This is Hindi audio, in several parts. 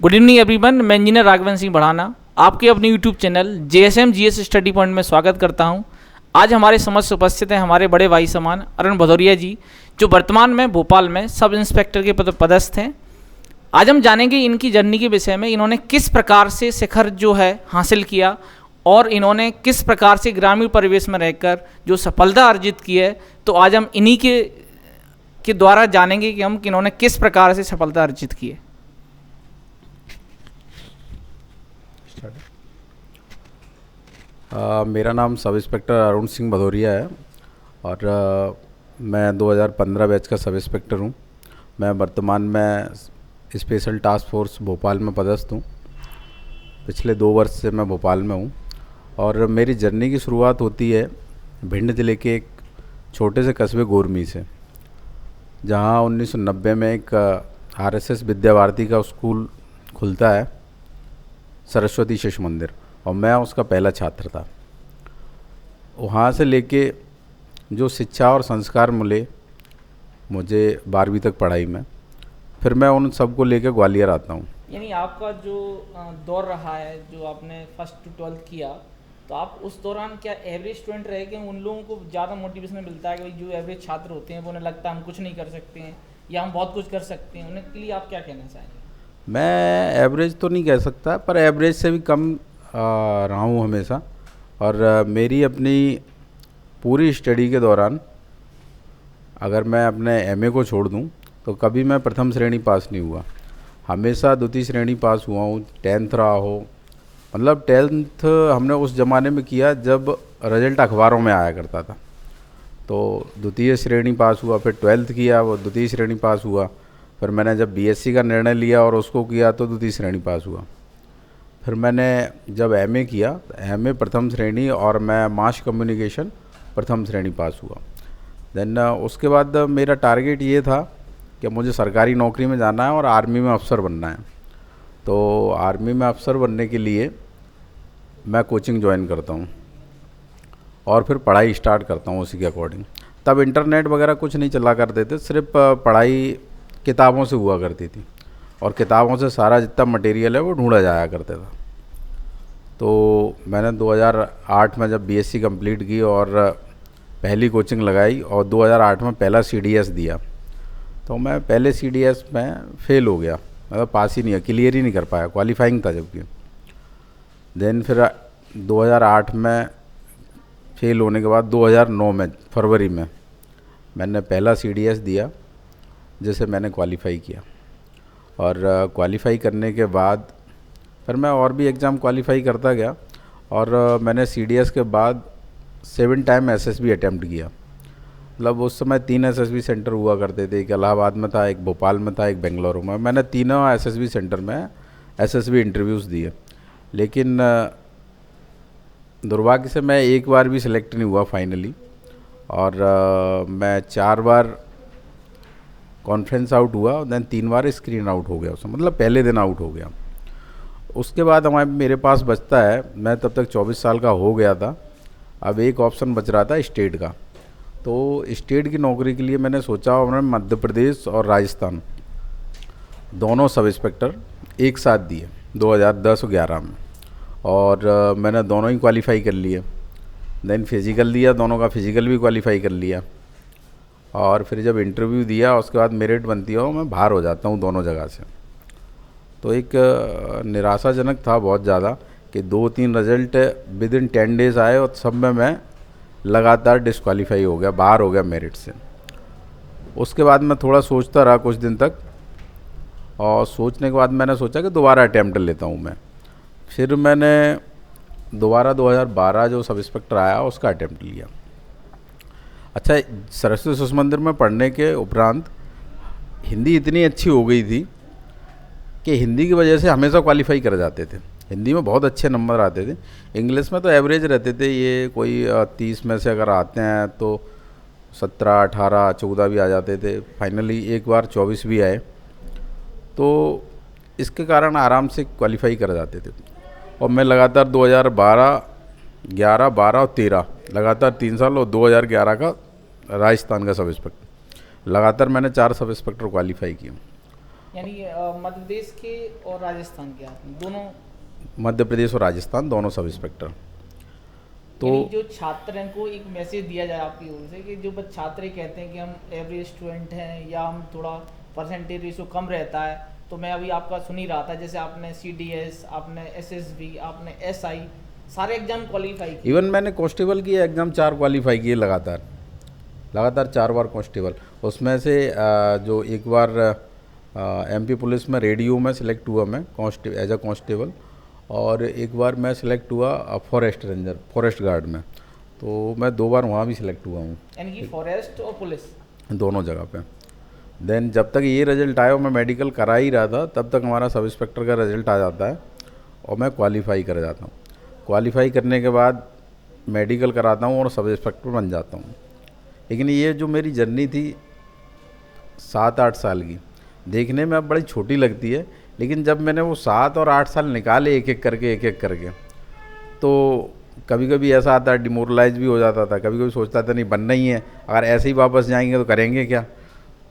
गुड इवनिंग एवरीवन, मैं इंजीनियर राघवन सिंह बढ़ाना आपके अपने YouTube channel JSM GS study point में स्वागत करता हूं। आज हमारे समक्ष उपस्थित हैं हमारे बड़े भाई समान अरुण भदौरिया जी, जो वर्तमान में भोपाल में सब इंस्पेक्टर के पद पदस्थ हैं। आज हम जानेंगे इनकी जर्नी के विषय में, इन्होंने किस प्रकार से शिखर जो है हासिल किया और इन्होंने किस प्रकार से ग्रामीण परिवेश में रहकर जो सफलता अर्जित की है। तो आज हम इन्हीं के द्वारा जानेंगे कि हम इन्होंने किस प्रकार से सफलता अर्जित की है। मेरा नाम सब इंस्पेक्टर अरुण सिंह भदौरिया है और मैं 2015 बैच का सब इंस्पेक्टर हूँ। मैं वर्तमान में स्पेशल टास्क फोर्स भोपाल में पदस्थ हूँ। पिछले 2 वर्ष से मैं भोपाल में हूँ और मेरी जर्नी की शुरुआत होती है भिंड ज़िले के एक छोटे से कस्बे गोरमी से, जहाँ 1990 में एक RSS विद्या भारती का स्कूल खुलता है, सरस्वती शिशु मंदिर, और मैं उसका पहला छात्र था। वहाँ से लेके जो शिक्षा और संस्कार मिले मुझे 12वीं तक पढ़ाई में, फिर मैं उन सब को लेके ग्वालियर आता हूँ। यानी आपका जो दौर रहा है, जो आपने फर्स्ट टू 12th किया, तो आप उस दौरान क्या एवरेज स्टूडेंट रहे कि उन लोगों को ज़्यादा मोटिवेशन मिलता है कि जो एवरेज छात्र होते हैं वो उन्हें लगता है हम कुछ नहीं कर सकते हैं या हम बहुत कुछ कर सकते हैं, उन्हें के लिए आप क्या कहना चाहेंगे? मैं एवरेज तो नहीं कह सकता, पर एवरेज से भी कम रहा हूँ हमेशा। और मेरी अपनी पूरी स्टडी के दौरान अगर मैं अपने MA को छोड़ दूँ तो कभी मैं प्रथम श्रेणी पास नहीं हुआ, हमेशा द्वितीय श्रेणी पास हुआ हूँ। 10th रहा हो, मतलब 10th हमने उस ज़माने में किया जब रिजल्ट अखबारों में आया करता था, तो द्वितीय श्रेणी पास हुआ। फिर 12th किया, वो द्वितीय श्रेणी पास हुआ। फिर मैंने जब BSc का निर्णय लिया और उसको किया तो द्वितीय श्रेणी पास हुआ। फिर मैंने जब MA किया तो MA प्रथम श्रेणी और मैं मास कम्युनिकेशन प्रथम श्रेणी पास हुआ। देन उसके बाद मेरा टारगेट ये था कि मुझे सरकारी नौकरी में जाना है और आर्मी में अफसर बनना है। तो आर्मी में अफसर बनने के लिए मैं कोचिंग ज्वाइन करता हूँ और फिर पढ़ाई स्टार्ट करता हूँ उसी के अकॉर्डिंग। तब इंटरनेट वगैरह कुछ नहीं चला करते थे, सिर्फ पढ़ाई किताबों से हुआ करती थी और किताबों से सारा जितना मटेरियल है वो ढूंढा जाया करता था। तो मैंने 2008 में जब BSc कंप्लीट की और पहली कोचिंग लगाई और 2008 में पहला CDS दिया, तो मैं पहले CDS में फ़ेल हो गया, मतलब पास ही नहीं है, क्लियर ही नहीं कर पाया, क्वालिफाइंग था जबकि। देन फिर 2008 में फ़ेल होने के बाद 2009 में फरवरी में मैंने पहला CDS दिया, जिसे मैंने क्वालिफाई किया। और क्वालिफाई करने के बाद फिर मैं और भी एग्ज़ाम क्वालिफाई करता गया और मैंने CDS के बाद 7 टाइम SSB अटैम्प्ट किया। मतलब उस समय 3 SSB सेंटर हुआ करते थे, एक इलाहाबाद में था, एक भोपाल में था, एक बेंगलुरु में। मैंने तीनों SSB सेंटर में SSB इंटरव्यूज़ दिए, लेकिन दुर्भाग्य से मैं एक बार भी सिलेक्ट नहीं हुआ फाइनली। और मैं 4 बार कॉन्फ्रेंस आउट हुआ और देन 3 बार स्क्रीन आउट हो गया उसमें, मतलब पहले दिन आउट हो गया। उसके बाद मेरे पास बचता है, मैं तब तक 24 साल का हो गया था, अब एक ऑप्शन बच रहा था स्टेट का। तो स्टेट की नौकरी के लिए मैंने सोचा और मैंने मध्य प्रदेश और राजस्थान दोनों सब इंस्पेक्टर एक साथ दिए 2010 और 11 में, और मैंने दोनों ही क्वालिफाई कर लिए। देन फिज़िकल दिया, दोनों का फिज़िकल भी क्वालिफाई कर लिया। और फिर जब इंटरव्यू दिया उसके बाद मेरिट बनती है और मैं बाहर हो जाता हूँ दोनों जगह से। तो एक निराशाजनक था बहुत ज़्यादा कि 2-3 रिज़ल्ट विद इन 10 डेज़ आए और सब में मैं लगातार डिस्क्वालीफाई हो गया, बाहर हो गया मेरिट से। उसके बाद मैं थोड़ा सोचता रहा कुछ दिन तक, और सोचने के बाद मैंने सोचा कि दोबारा अटैम्प्ट लेता हूँ मैं। फिर मैंने दोबारा 2012 जो सब इंस्पेक्टर आया उसका अटैम्प्ट लिया। अच्छा, सरस्वती शिशु मंदिर में पढ़ने के उपरांत हिंदी इतनी अच्छी हो गई थी कि हिंदी की वजह से हमेशा क्वालिफाई कर जाते थे। हिंदी में बहुत अच्छे नंबर आते थे, इंग्लिश में तो एवरेज रहते थे, ये कोई 30 में से अगर आते हैं तो 17, 18, 14 भी आ जाते थे। फाइनली एक बार 24 भी आए, तो इसके कारण आराम से क्वालिफाई कर जाते थे। और मैं लगातार 2012, 11, 12 और 13 लगातार 3 साल, और 2011 का राजस्थान का सब इंस्पेक्टर, लगातार मैंने 4 सब इंस्पेक्टर क्वालिफाई किए। यानी मध्य प्रदेश के और राजस्थान के आपने दोनों? मध्य प्रदेश और राजस्थान दोनों सब इंस्पेक्टर। तो यानी जो छात्र हैं को एक मैसेज दिया जाए आपकी ओर से कि जो छात्र कहते हैं कि हम एवरेज स्टूडेंट हैं या हम थोड़ा परसेंटेज रेशो कम रहता है, तो मैं अभी आपका सुन ही रहा था, जैसे आपने CDS, आपने SSB, आपने SI सारे एग्जाम क्वालिफाई किए। इवन मैंने कांस्टेबल की एग्ज़ाम 4 क्वालिफाई किए लगातार 4 बार कांस्टेबल। उसमें से जो एक बार MP पुलिस में रेडियो में सिलेक्ट हुआ मैं एज अ कांस्टेबल, और एक बार मैं सिलेक्ट हुआ फॉरेस्ट रेंजर, फॉरेस्ट गार्ड में। तो मैं 2 बार वहाँ भी सिलेक्ट हुआ हूँ, यानी कि फॉरेस्ट और पुलिस दोनों जगह पे। देन जब तक ये रिज़ल्ट आया, मैं मेडिकल करा ही रहा था, तब तक हमारा सब इंस्पेक्टर का रिज़ल्ट आ जाता है और मैं क्वालिफाई कर जाता हूँ। क्वालिफाई करने के बाद मेडिकल कराता हूँ और सब इंस्पेक्टर बन जाता हूँ। लेकिन ये जो मेरी जर्नी थी 7-8 साल की, देखने में अब बड़ी छोटी लगती है, लेकिन जब मैंने वो 7 और 8 साल निकाले एक एक करके, तो कभी कभी ऐसा आता है डिमोरलाइज भी हो जाता था। कभी कभी सोचता था नहीं बनना ही है, अगर ऐसे ही वापस जाएंगे तो करेंगे क्या।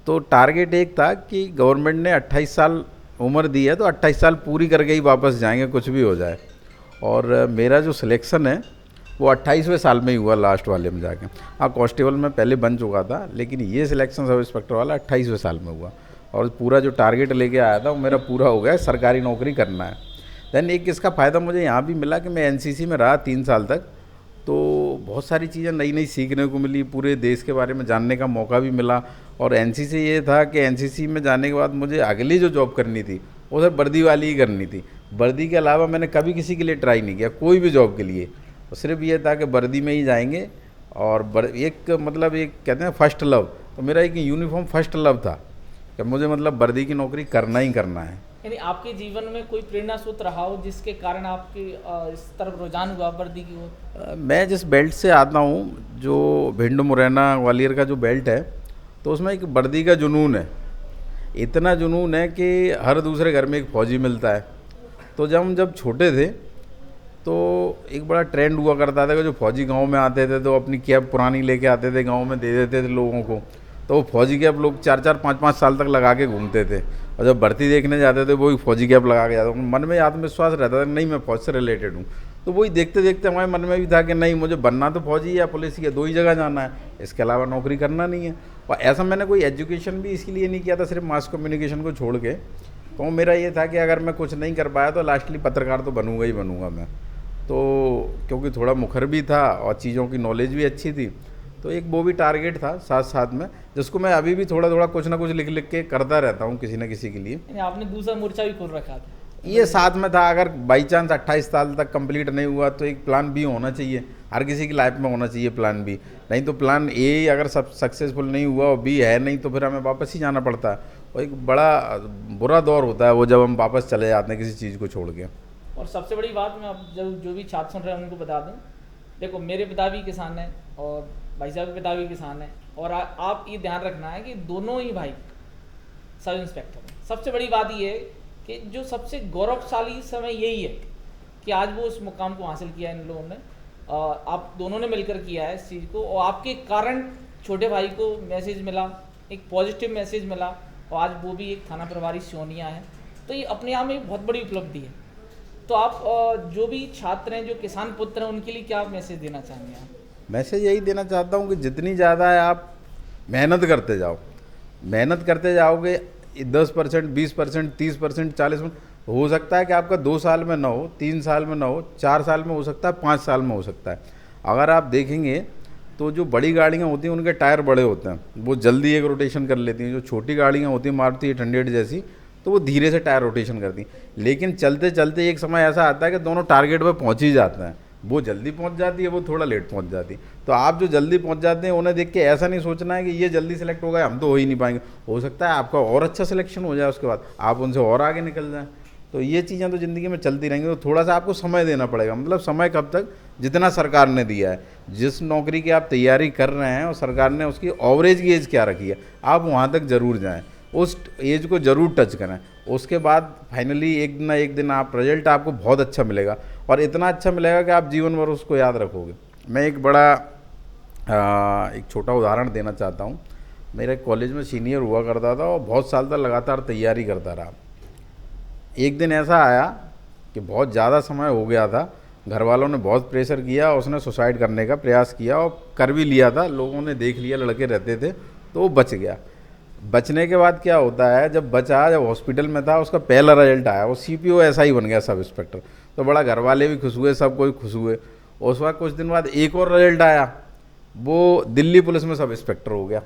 तो टारगेट एक था कि गवर्नमेंट ने 28 साल उम्र दी है, तो 28 साल पूरी करके ही वापस जाएंगे, कुछ भी हो जाए। और मेरा जो सिलेक्शन है वो 28वें साल में ही हुआ, लास्ट वाले में जाके। हाँ, कांस्टेबल में पहले बन चुका था, लेकिन ये सिलेक्शन सब इंस्पेक्टर वाला 28वें साल में हुआ। और पूरा जो टारगेट लेके आया था वो मेरा पूरा हो गया, सरकारी नौकरी करना है। देन एक इसका फ़ायदा मुझे यहाँ भी मिला कि मैं NCC में रहा 3 साल तक, तो बहुत सारी चीज़ें नई नई सीखने को मिली, पूरे देश के बारे में जानने का मौका भी मिला। और NCC ये था कि NCC में जाने के बाद मुझे अगली जो जॉब करनी थी वो सर वर्दी वाली ही करनी थी। वर्दी के अलावा मैंने कभी किसी के लिए ट्राई नहीं किया, कोई भी जॉब के लिए। तो सिर्फ ये था कि वर्दी में ही जाएंगे। और एक मतलब एक कहते हैं फर्स्ट लव, तो मेरा एक यूनिफॉर्म फर्स्ट लव था कि मुझे मतलब वर्दी की नौकरी करना ही करना है। यानी आपके जीवन में कोई प्रेरणा सूत्र रहा हो जिसके कारण आपके इस तरफ रुझान हुआ वर्दी की ओर? मैं जिस बेल्ट से आता हूँ, जो भिंड मुरैना ग्वालियर का जो बेल्ट है, तो उसमें एक वर्दी का जुनून है। इतना जुनून है कि हर दूसरे घर में एक फ़ौजी मिलता है। तो जब छोटे थे तो एक बड़ा ट्रेंड हुआ करता था कि जो फ़ौजी गांव में आते थे तो अपनी कैप पुरानी लेके आते थे, गांव में दे देते थे लोगों को। तो वो फ़ौजी कैप लोग 4-4, 5-5 साल तक लगा के घूमते थे, और जब भर्ती देखने जाते थे वही फ़ौजी कैप लगा के जाते। मन में आत्मविश्वास रहता था नहीं मैं फ़ौज से रिलेटेड हूँ। तो वही देखते देखते हमारे मन में भी था कि नहीं, मुझे बनना तो फ़ौजी या पुलिस या 2 ही जगह जाना है, इसके अलावा नौकरी करना नहीं है। और ऐसा मैंने कोई एजुकेशन भी इसके लिए नहीं किया था, सिर्फ मास कम्युनिकेशन को छोड़ के। तो मेरा ये था कि अगर मैं कुछ नहीं कर पाया तो लास्टली पत्रकार तो बनूंगा ही बनूंगा मैं। तो क्योंकि थोड़ा मुखर भी था और चीज़ों की नॉलेज भी अच्छी थी, तो एक वो भी टारगेट था साथ साथ में, जिसको मैं अभी भी थोड़ा थोड़ा कुछ ना कुछ लिख लिख के करता रहता हूँ किसी न किसी के लिए। यानी आपने दूसरा मोर्चा भी खोल रखा था? ये साथ में था। अगर बाई चांस 28 साल तक कंप्लीट नहीं हुआ तो एक प्लान बी होना चाहिए, हर किसी की लाइफ में होना चाहिए प्लान बी। नहीं तो प्लान ए अगर सब सक्सेसफुल नहीं हुआ और बी है नहीं, तो फिर हमें वापस ही जाना पड़ता है। और एक बड़ा बुरा दौर होता है वो, जब हम वापस चले जाते हैं किसी चीज़ को छोड़ के। और सबसे बड़ी बात मैं अब जो भी छात्र सुन रहे हैं उनको बता दूं, देखो मेरे पिता भी किसान हैं और भाई साहब के पिता भी किसान हैं, और आप ये ध्यान रखना है कि दोनों ही भाई सब इंस्पेक्टर हैं। सबसे बड़ी बात ये है कि जो सबसे गौरवशाली समय यही है कि आज वो उस मुकाम को हासिल किया इन लोगों ने, आप दोनों ने मिलकर किया है इस चीज़ को, और आपके कारण छोटे भाई को मैसेज मिला, एक पॉजिटिव मैसेज मिला, और आज वो भी एक थाना प्रभारी सोनिया है। तो ये अपने आप में एक बहुत बड़ी उपलब्धि है। तो आप जो भी छात्र हैं, जो किसान पुत्र हैं, उनके लिए क्या मैसेज देना चाहेंगे आप? मैसेज यही देना चाहता हूँ कि जितनी ज़्यादा है आप मेहनत करते जाओ। मेहनत करते जाओगे 10%, 20%, 30%, 40%, हो सकता है कि आपका 2 साल में ना हो, 3 साल में ना हो, 4 साल में हो सकता है, 5 साल में हो सकता है। अगर आप देखेंगे तो जो बड़ी गाड़ियाँ होती हैं उनके टायर बड़े होते हैं, वो जल्दी एक रोटेशन कर लेती हैं। जो छोटी गाड़ियाँ होती हैं मारुति 800 जैसी, तो वो धीरे से टायर रोटेशन करती हैं। लेकिन चलते चलते एक समय ऐसा आता है कि दोनों टारगेट पर पहुँच ही जाते हैं। वो जल्दी पहुंच जाती है, वो थोड़ा लेट पहुंच जाती है। तो आप जो जल्दी पहुंच जाते हैं उन्हें देख के ऐसा नहीं सोचना है कि ये जल्दी सेलेक्ट हो गए, हम तो हो ही नहीं पाएंगे। हो सकता है आपका और अच्छा सिलेक्शन हो जाए, उसके बाद आप उनसे और आगे निकल जाएं। तो ये चीज़ें तो ज़िंदगी में चलती रहेंगी। तो थोड़ा सा आपको समय देना पड़ेगा। मतलब समय कब तक? जितना सरकार ने दिया है। जिस नौकरी की आप तैयारी कर रहे हैं और सरकार ने उसकी एवरेज की एज क्या रखी है, आप वहाँ तक ज़रूर जाएँ, उस एज को ज़रूर टच करें। उसके बाद फाइनली एक ना एक दिन आप रिजल्ट आपको बहुत अच्छा मिलेगा, और इतना अच्छा मिलेगा कि आप जीवन भर उसको याद रखोगे। मैं एक छोटा उदाहरण देना चाहता हूँ। मेरे कॉलेज में सीनियर हुआ करता था और बहुत साल तक लगातार तैयारी करता रहा। एक दिन ऐसा आया कि बहुत ज़्यादा समय हो गया था, घर वालों ने बहुत प्रेशर किया, उसने सुसाइड करने का प्रयास किया और कर भी लिया था। लोगों ने देख लिया, लड़के रहते थे, तो वो बच गया। बचने के बाद क्या होता है, जब बचा, जब हॉस्पिटल में था, उसका पहला रिजल्ट आया, वो सीपीओ ऐसा ही बन गया, सब इंस्पेक्टर। तो बड़ा घर वाले भी खुश हुए, सब कोई खुश हुए। और उसके बाद कुछ दिन बाद एक और रिजल्ट आया, वो दिल्ली पुलिस में सब इंस्पेक्टर हो गया।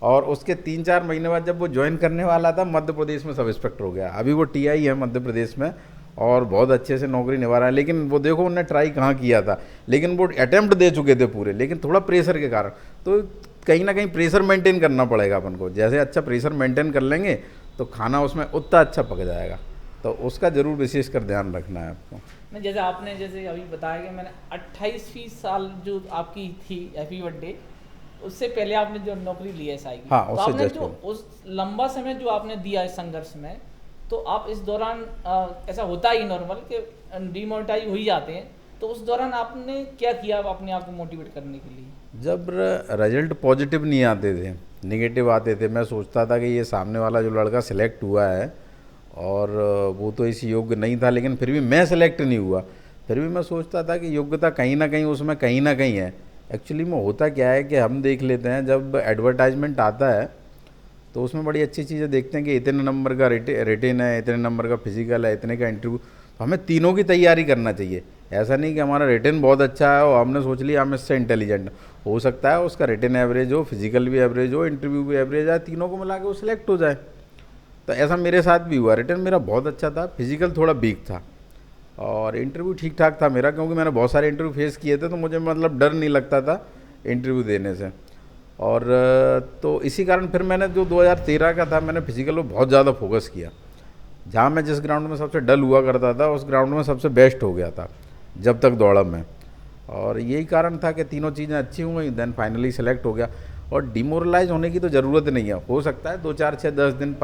और उसके 3-4 महीने बाद जब वो ज्वाइन करने वाला था, मध्य प्रदेश में सब इंस्पेक्टर हो गया। अभी वो टीआई है मध्य प्रदेश में और बहुत अच्छे से नौकरी निभा रहा है। लेकिन वो देखो, उन्होंने ट्राई कहाँ किया था, लेकिन वो अटेम्प्ट दे चुके थे पूरे, लेकिन थोड़ा प्रेशर के कारण। तो कहीं ना कहीं प्रेशर मेंटेन करना पड़ेगा अपन को। जैसे अच्छा प्रेशर मेंटेन कर लेंगे तो खाना उसमें उतना अच्छा पक जाएगा। तो उसका ज़रूर विशेष कर ध्यान रखना है आपको। नहीं, जैसे आपने जैसे अभी बताया कि मैंने 28वीं साल जो आपकी थी, हैप्पी बर्थडे, उससे पहले आपने जो नौकरी ली है एसआई की, हाँ, तो उससे आपने जस्ट जो उस लंबा समय जो आपने दिया है संघर्ष में, तो आप इस दौरान ऐसा होता ही नॉर्मल कि डिमोटिवाइज हो ही जाते हैं, तो उस दौरान आपने क्या किया अपने आप को मोटिवेट करने के लिए? जब रिजल्ट पॉजिटिव नहीं आते थे, नेगेटिव आते थे, मैं सोचता था कि ये सामने वाला जो लड़का सिलेक्ट हुआ है और वो तो इस योग्य नहीं था, लेकिन फिर भी मैं सिलेक्ट नहीं हुआ। फिर भी मैं सोचता था कि योग्यता कहीं ना कहीं उसमें कहीं ना कहीं है। एक्चुअली में होता क्या है कि हम देख लेते हैं, जब एडवर्टाइजमेंट आता है तो उसमें बड़ी अच्छी चीज़ें देखते हैं कि इतने नंबर का रिटेन है, इतने नंबर का फिजिकल है, इतने का इंटरव्यू। तो हमें तीनों की तैयारी करना चाहिए। ऐसा नहीं कि हमारा रिटेन बहुत अच्छा है और हमने सोच लिया हम इससे इंटेलिजेंट। हो सकता है उसका रिटेन एवरेज हो, फिजिकल भी एवरेज हो, इंटरव्यू भी एवरेज आए, तीनों को मिला के वो सिलेक्ट हो जाए। तो ऐसा मेरे साथ भी हुआ। रिटेन मेरा बहुत अच्छा था, फिजिकल थोड़ा वीक था और इंटरव्यू ठीक ठाक था मेरा, क्योंकि मैंने बहुत सारे इंटरव्यू फेस किए थे, तो मुझे मतलब डर नहीं लगता था इंटरव्यू देने से। और तो इसी कारण फिर मैंने जो 2013 का था, मैंने फिजिकल में बहुत ज़्यादा फोकस किया। जहाँ मैं जिस ग्राउंड में सबसे डल हुआ करता था, उस ग्राउंड में सबसे बेस्ट हो गया था जब तक दौड़ा मैं। और यही कारण था कि तीनों चीज़ें अच्छी हो गई, देन फाइनली सेलेक्ट हो गया। और डिमोरलाइज होने की तो ज़रूरत नहीं है। हो सकता है 2, 4, 6, 10 दिन,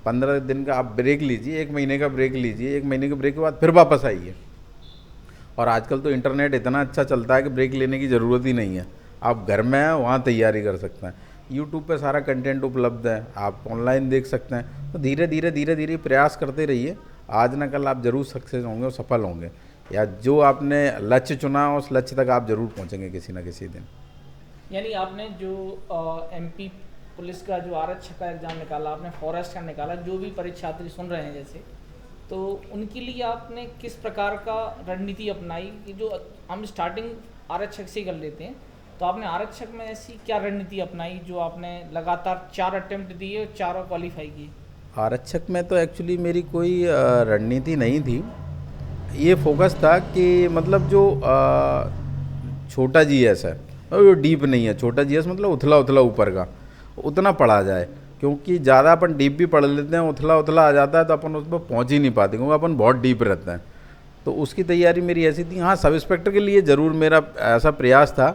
15 दिन का आप ब्रेक लीजिए, 1 महीने का ब्रेक लीजिए, 1 महीने के ब्रेक के बाद फिर वापस आइए। और आजकल तो इंटरनेट इतना अच्छा चलता है कि ब्रेक लेने की ज़रूरत ही नहीं है। आप घर में हैं, वहाँ तैयारी कर सकते हैं। यूट्यूब पे सारा कंटेंट उपलब्ध है, आप ऑनलाइन देख सकते हैं। तो धीरे धीरे प्रयास करते रहिए, आज ना कल आप ज़रूर सक्सेस होंगे और सफल होंगे, या जो आपने लक्ष्य चुना उस लक्ष्य तक आप ज़रूर पहुँचेंगे किसी ना किसी दिन। यानी आपने जो एमपी पुलिस का जो आरक्षक का एग्ज़ाम निकाला, आपने फॉरेस्ट का निकाला, जो भी परीक्षार्थी सुन रहे हैं जैसे, तो उनके लिए आपने किस प्रकार का रणनीति अपनाई कि जो हम स्टार्टिंग आरक्षक से कर लेते हैं, तो आपने आरक्षक में ऐसी क्या रणनीति अपनाई जो आपने लगातार 4 अटेम्प्ट दिए और चारों क्वालिफाई किए? आरक्षक में तो एक्चुअली मेरी कोई रणनीति नहीं थी। ये फोकस था कि मतलब जो छोटा जीएस है और वो डीप नहीं है। छोटा जीएस मतलब उथला उथला ऊपर का, उतना पढ़ा जाए, क्योंकि ज़्यादा अपन डीप भी पढ़ लेते हैं, उथला उथला आ जाता है तो अपन उस पर पहुँच ही नहीं पाते, क्योंकि अपन बहुत डीप रहते हैं। तो उसकी तैयारी मेरी ऐसी थी। हाँ, सब इंस्पेक्टर के लिए ज़रूर मेरा ऐसा प्रयास था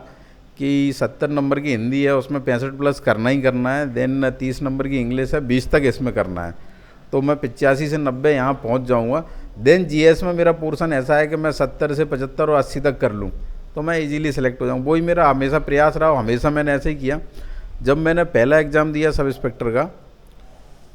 कि 70 नंबर की हिंदी है, उसमें 65 प्लस करना ही करना है। देन 30 नंबर की इंग्लिश है, 20 तक इसमें करना है। तो मैं 85 से 90 यहाँ पहुँच जाऊँगा। देन जीएस में मेरा पोर्शन ऐसा है कि मैं 70 से 75 और 80 तक कर लूँ, तो मैं इजीली सेलेक्ट हो जाऊँ। वही मेरा हमेशा प्रयास रहा, हमेशा मैंने ऐसे ही किया। जब मैंने पहला एग्ज़ाम दिया सब इंस्पेक्टर का,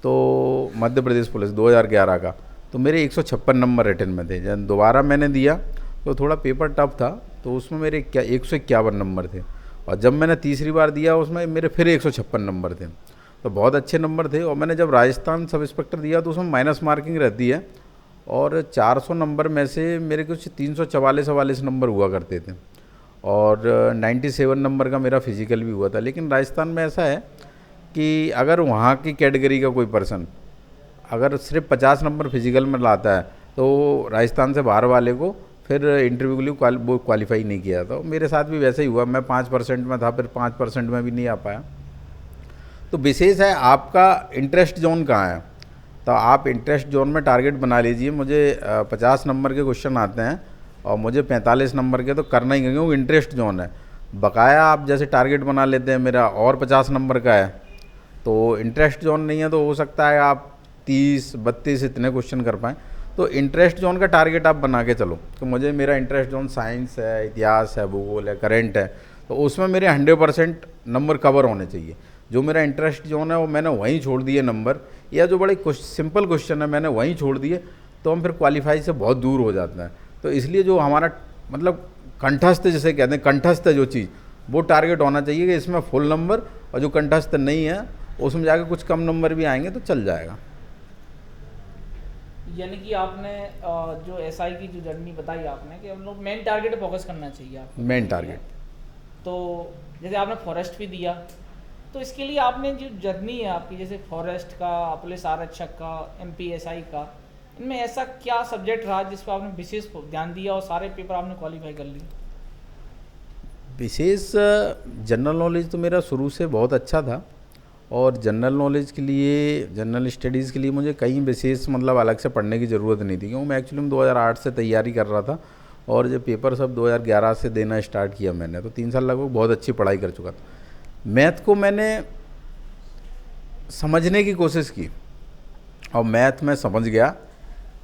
तो मध्य प्रदेश पुलिस 2011 का, तो मेरे 156 नंबर रिटन में थे। जब दोबारा मैंने दिया तो थोड़ा पेपर टफ था, तो उसमें मेरे 151 नंबर थे। और जब मैंने तीसरी बार दिया उसमें मेरे फिर 156 नंबर थे, तो बहुत अच्छे नंबर थे। और मैंने जब राजस्थान सब इंस्पेक्टर दिया तो उसमें माइनस मार्किंग रहती है, और 400 नंबर में से मेरे कुछ 344 नंबर हुआ करते थे, और 97 नंबर का मेरा फिजिकल भी हुआ था। लेकिन राजस्थान में ऐसा है कि अगर वहाँ की कैटेगरी का कोई पर्सन अगर सिर्फ 50 नंबर फिजिकल में लाता है, तो राजस्थान से बाहर वाले को फिर इंटरव्यू के लिए क्वालिफाई नहीं किया था। मेरे साथ भी वैसे ही हुआ, मैं 5% में था, फिर 5% में भी नहीं आ पाया। तो विशेष है आपका इंटरेस्ट जोन कहाँ है, तो आप इंटरेस्ट जोन में टारगेट बना लीजिए। मुझे 50 नंबर के क्वेश्चन आते हैं और मुझे 45 नंबर के तो करना ही, क्योंकि इंटरेस्ट जोन है। बकाया आप जैसे टारगेट बना लेते हैं मेरा और 50 नंबर का है, तो इंटरेस्ट जोन नहीं है, तो हो सकता है आप 30-32 इतने क्वेश्चन कर पाएँ। तो इंटरेस्ट जोन का टारगेट आप बना के चलो कि मुझे मेरा इंटरेस्ट जोन साइंस है, इतिहास है, भूगोल है, करंट है, तो उसमें मेरे 100% नंबर कवर होने चाहिए। जो मेरा इंटरेस्ट जोन है वो मैंने वहीं छोड़ दिए नंबर, या जो बड़े सिंपल क्वेश्चन है मैंने वहीं छोड़ दिए, तो हम फिर क्वालिफाई से बहुत दूर हो जाते हैं। तो इसलिए जो हमारा मतलब कंठस्थ जिसे कहते हैं, कंठस्थ जो चीज़, वो टारगेट होना चाहिए कि इसमें फुल नंबर, और जो कंठस्थ नहीं है उसमें जाकर कुछ कम नंबर भी आएंगे तो चल जाएगा। यानी कि आपने जो एसआई की जो जर्नी बताई आपने कि हम लोग मेन टारगेट फोकस करना चाहिए आपको, मेन टारगेट। तो जैसे आपने फॉरेस्ट भी दिया, तो इसके लिए आपने जो जर्नी है आपकी, जैसे फॉरेस्ट का, पुलिस आरक्षक का, एमपीएसआई का, इनमें ऐसा क्या सब्जेक्ट रहा जिस पर आपने विशेष ध्यान दिया और सारे पेपर आपने क्वालिफाई कर लिए? विशेष जनरल नॉलेज तो मेरा शुरू से बहुत अच्छा था, और जनरल नॉलेज के लिए, जनरल स्टडीज़ के लिए मुझे कहीं विशेष मतलब अलग से पढ़ने की ज़रूरत नहीं थी, क्योंकि मैं एक्चुअली में 2008 से तैयारी कर रहा था, और जो पेपर सब 2011 से देना स्टार्ट किया मैंने, तो 3 साल लगभग बहुत अच्छी पढ़ाई कर चुका था। मैथ को मैंने समझने की कोशिश की, और मैथ में समझ गया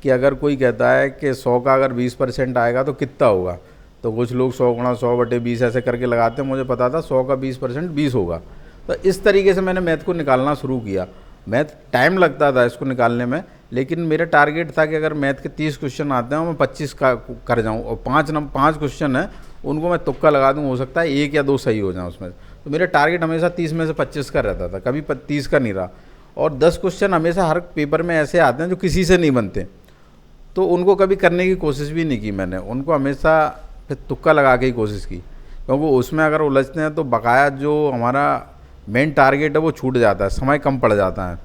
कि अगर कोई कहता है कि 100 का अगर 20% आएगा तो कितना होगा, तो कुछ लोग 100 गुणा 100/20 ऐसे करके लगाते हैं, मुझे पता था 100 का 20% 20 होगा। तो इस तरीके से मैंने मैथ को निकालना शुरू किया। मैथ टाइम लगता था इसको निकालने में, लेकिन मेरा टारगेट था कि अगर मैथ के 30 क्वेश्चन आते हैं मैं 25 का कर जाऊं, और 5 क्वेश्चन हैं उनको मैं तुक्का लगा दूं, हो सकता है 1 या 2 सही हो जाए उसमें। तो मेरा टारगेट हमेशा 30 में से 25 का रहता था, कभी 30 का नहीं रहा। और 10 क्वेश्चन हमेशा हर पेपर में ऐसे आते हैं जो किसी से नहीं बनते, तो उनको कभी करने की कोशिश भी नहीं की मैंने, उनको हमेशा फिर तुक्का लगा के ही कोशिश की, क्योंकि उसमें अगर उलझते हैं तो बकाया जो हमारा मेन टारगेट है वो छूट जाता है, समय कम पड़ जाता है।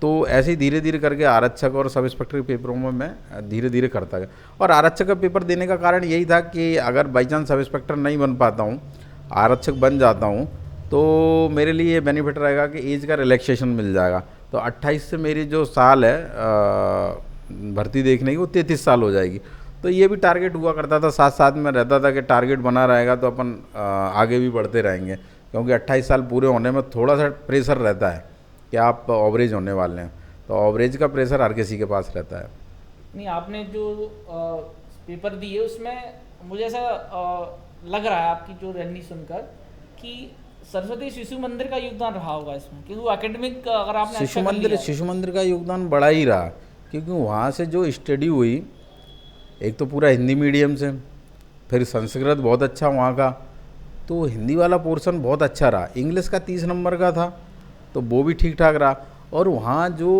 तो ऐसे ही धीरे धीरे करके आरक्षक और सब इंस्पेक्टर के पेपरों में मैं धीरे धीरे करता गया। और आरक्षक का पेपर देने का कारण यही था कि अगर बाई चांस सब इंस्पेक्टर नहीं बन पाता हूँ, आरक्षक बन जाता हूँ, तो मेरे लिए ये बेनिफिट रहेगा कि एज का रिलैक्सेशन मिल जाएगा। तो 28 से मेरी जो साल है भर्ती देखने की, वो 33 साल हो जाएगी। तो ये भी टारगेट हुआ करता था, साथ साथ में रहता था कि टारगेट बना रहेगा तो अपन आगे भी बढ़ते रहेंगे, क्योंकि 28 साल पूरे होने में थोड़ा सा प्रेशर रहता है कि आप ओवरेज होने वाले हैं, तो ओवरेज का प्रेशर हर किसी के पास रहता है। नहीं, आपने जो पेपर दिए उसमें मुझे ऐसा लग रहा है आपकी जो रैली सुनकर कि सरस्वती शिशु मंदिर का योगदान रहा होगा इसमें, क्योंकि एकेडमिक अगर आपने शिशु मंदिर का योगदान बड़ा ही रहा, क्योंकि वहाँ से जो स्टडी हुई, एक तो पूरा हिंदी मीडियम से, फिर संस्कृत बहुत अच्छा वहाँ का, तो हिंदी वाला पोर्शन बहुत अच्छा रहा। इंग्लिश का 30 नंबर का था तो वो भी ठीक ठाक रहा। और वहाँ जो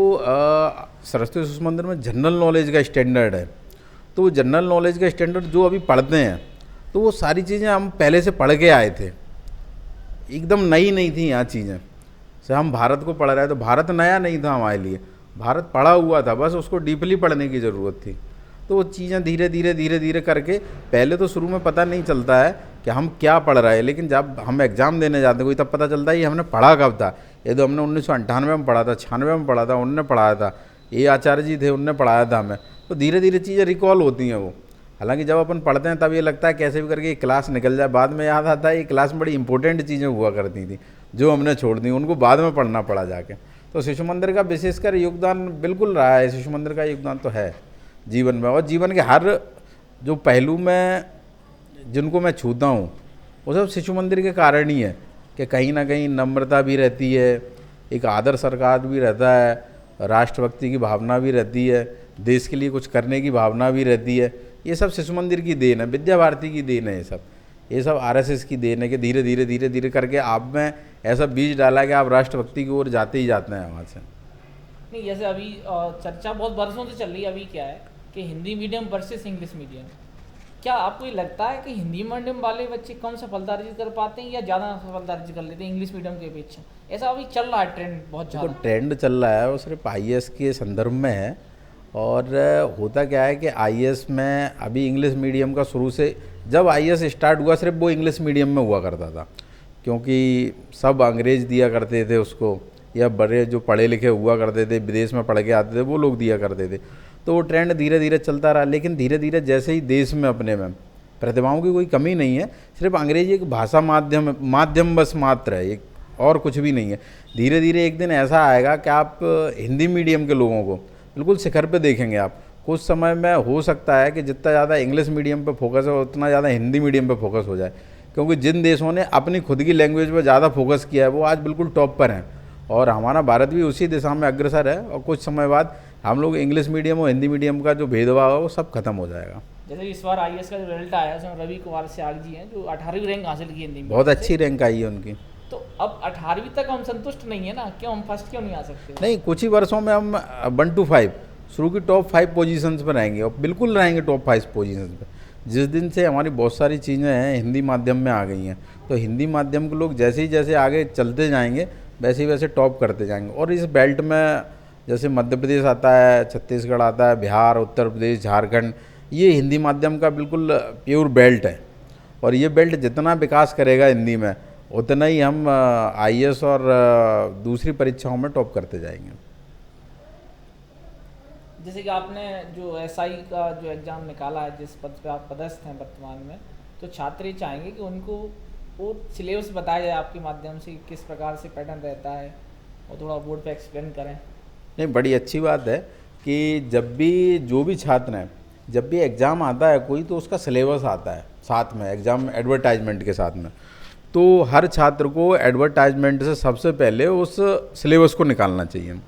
सरस्वती शिशु मंदिर में जनरल नॉलेज का स्टैंडर्ड है, तो वो जनरल नॉलेज का स्टैंडर्ड जो अभी पढ़ते हैं, तो वो सारी चीज़ें हम पहले से पढ़ के आए थे, एकदम नई नहीं थी यहाँ चीज़ें। से हम भारत को पढ़ रहे हैं तो भारत नया नहीं था हमारे लिए, भारत पढ़ा हुआ था, बस उसको डीपली पढ़ने की ज़रूरत थी। तो वो चीज़ें धीरे धीरे करके, पहले तो शुरू में पता नहीं चलता है कि हम क्या पढ़ रहे हैं, लेकिन जब हम एग्ज़ाम देने जाते हैं कोई, तब पता चलता है ये हमने पढ़ा कब था। ये तो हमने 1998 में पढ़ा था, 96 में पढ़ा था, उनने पढ़ाया था, ये आचार्य जी थे उनने पढ़ाया था हमें। तो धीरे धीरे चीज़ें रिकॉल होती हैं वो। हालांकि जब अपन पढ़ते हैं तब ये लगता है कैसे भी करके ये क्लास निकल जाए, बाद में याद आता है ये क्लास में बड़ी इंपॉर्टेंट चीज़ें हुआ करती थी जो हमने छोड़ दी, उनको बाद में पढ़ना पड़ा जाके। तो शिशु मंदिर का विशेषकर योगदान बिल्कुल रहा है, शिशु मंदिर का योगदान तो है जीवन में, और जीवन के हर जो पहलू में जिनको मैं छूता हूँ वो सब शिशु मंदिर के कारण ही है कि कहीं ना कहीं नम्रता भी रहती है, एक आदर सरकार भी रहता है, राष्ट्रभक्ति की भावना भी रहती है, देश के लिए कुछ करने की भावना भी रहती है। ये सब शिशु मंदिर की देन है, विद्या भारती की देन है, ये सब आरएसएस की देन है कि धीरे धीरे करके आप में ऐसा बीज डाला कि आप राष्ट्रभक्ति की ओर जाते ही जाते हैं वहाँ से। नहीं, जैसे अभी चर्चा बहुत बरसों से चल रही है, अभी क्या है कि Hindi medium versus English medium, क्या आपको ये लगता है कि हिंदी मीडियम वाले बच्चे कम सफलता अर्जित कर पाते हैं या ज़्यादा सफलता अर्जित कर लेते हैं इंग्लिश मीडियम के अपेक्षा? ऐसा अभी चल रहा है ट्रेंड, बहुत ज़्यादा ट्रेंड चल रहा है, वो सिर्फ आईएएस के संदर्भ में है। और होता क्या है कि आईएएस में अभी इंग्लिश मीडियम का शुरू से, जब आईएएस स्टार्ट हुआ सिर्फ वो इंग्लिश मीडियम में हुआ करता था, क्योंकि सब अंग्रेज दिया करते थे उसको, या बड़े जो पढ़े लिखे हुआ करते थे, विदेश में पढ़ के आते थे, वो लोग दिया करते थे। तो वो ट्रेंड धीरे धीरे चलता रहा, लेकिन धीरे धीरे जैसे ही देश में अपने में प्रतिभाओं की कोई कमी नहीं है, सिर्फ अंग्रेजी एक भाषा माध्यम बस मात्र है, एक और कुछ भी नहीं है। धीरे धीरे एक दिन ऐसा आएगा कि आप हिंदी मीडियम के लोगों को बिल्कुल शिखर पे देखेंगे। आप कुछ समय में हो सकता है कि जितना ज़्यादा इंग्लिश मीडियम पे फोकस है उतना ज़्यादा हिंदी मीडियम पे फोकस हो जाए, क्योंकि जिन देशों ने अपनी खुद की लैंग्वेज पर ज़्यादा फोकस किया है वो आज बिल्कुल टॉप पर हैं, और हमारा भारत भी उसी दिशा में अग्रसर है। और कुछ समय बाद हम लोग इंग्लिश मीडियम और हिंदी मीडियम का जो भेदभाव है वो सब खत्म हो जाएगा। जैसे इस बार आईएएस का जो रिजल्ट आया उसमें रवि कुमार स्याग जी हैं जो 18वीं रैंक हासिल की हिंदी में, बहुत अच्छी रैंक आई है उनकी। तो अब 18वीं तक हम संतुष्ट नहीं है ना, क्यों हम फर्स्ट क्यों नहीं आ सकते? नहीं, कुछ ही वर्षों में हम 1 to 5 शुरू की टॉप 5 पोजीशंस पर रहेंगे, और बिल्कुल रहेंगे टॉप 5 पोजीशंस पर। जिस दिन से हमारी बहुत सारी चीज़ें हैं हिंदी माध्यम में आ गई हैं, तो हिंदी माध्यम के लोग जैसे ही जैसे आगे चलते जाएंगे वैसे ही वैसे टॉप करते जाएंगे। और इस बेल्ट में जैसे मध्य प्रदेश आता है, छत्तीसगढ़ आता है, बिहार, उत्तर प्रदेश, झारखंड, ये हिंदी माध्यम का बिल्कुल प्योर बेल्ट है। और ये बेल्ट जितना विकास करेगा हिंदी में उतना ही हम आईएएस और दूसरी परीक्षाओं में टॉप करते जाएंगे। जैसे कि आपने जो एसआई का जो एग्ज़ाम निकाला है, जिस पद पे आप पदस्थ हैं वर्तमान में, तो छात्र ये चाहेंगे कि उनको वो सिलेबस बताया जाए आपके माध्यम से, किस प्रकार से पैटर्न रहता है, और थोड़ा बोर्ड पे एक्सप्लेन करें। नहीं, बड़ी अच्छी बात है कि जब भी जो भी छात्र हैं, जब भी एग्ज़ाम आता है कोई, तो उसका सिलेबस आता है साथ में, एग्ज़ाम एडवर्टाइजमेंट के साथ में। तो हर छात्र को एडवर्टाइजमेंट से सबसे पहले उस सिलेबस को निकालना चाहिए।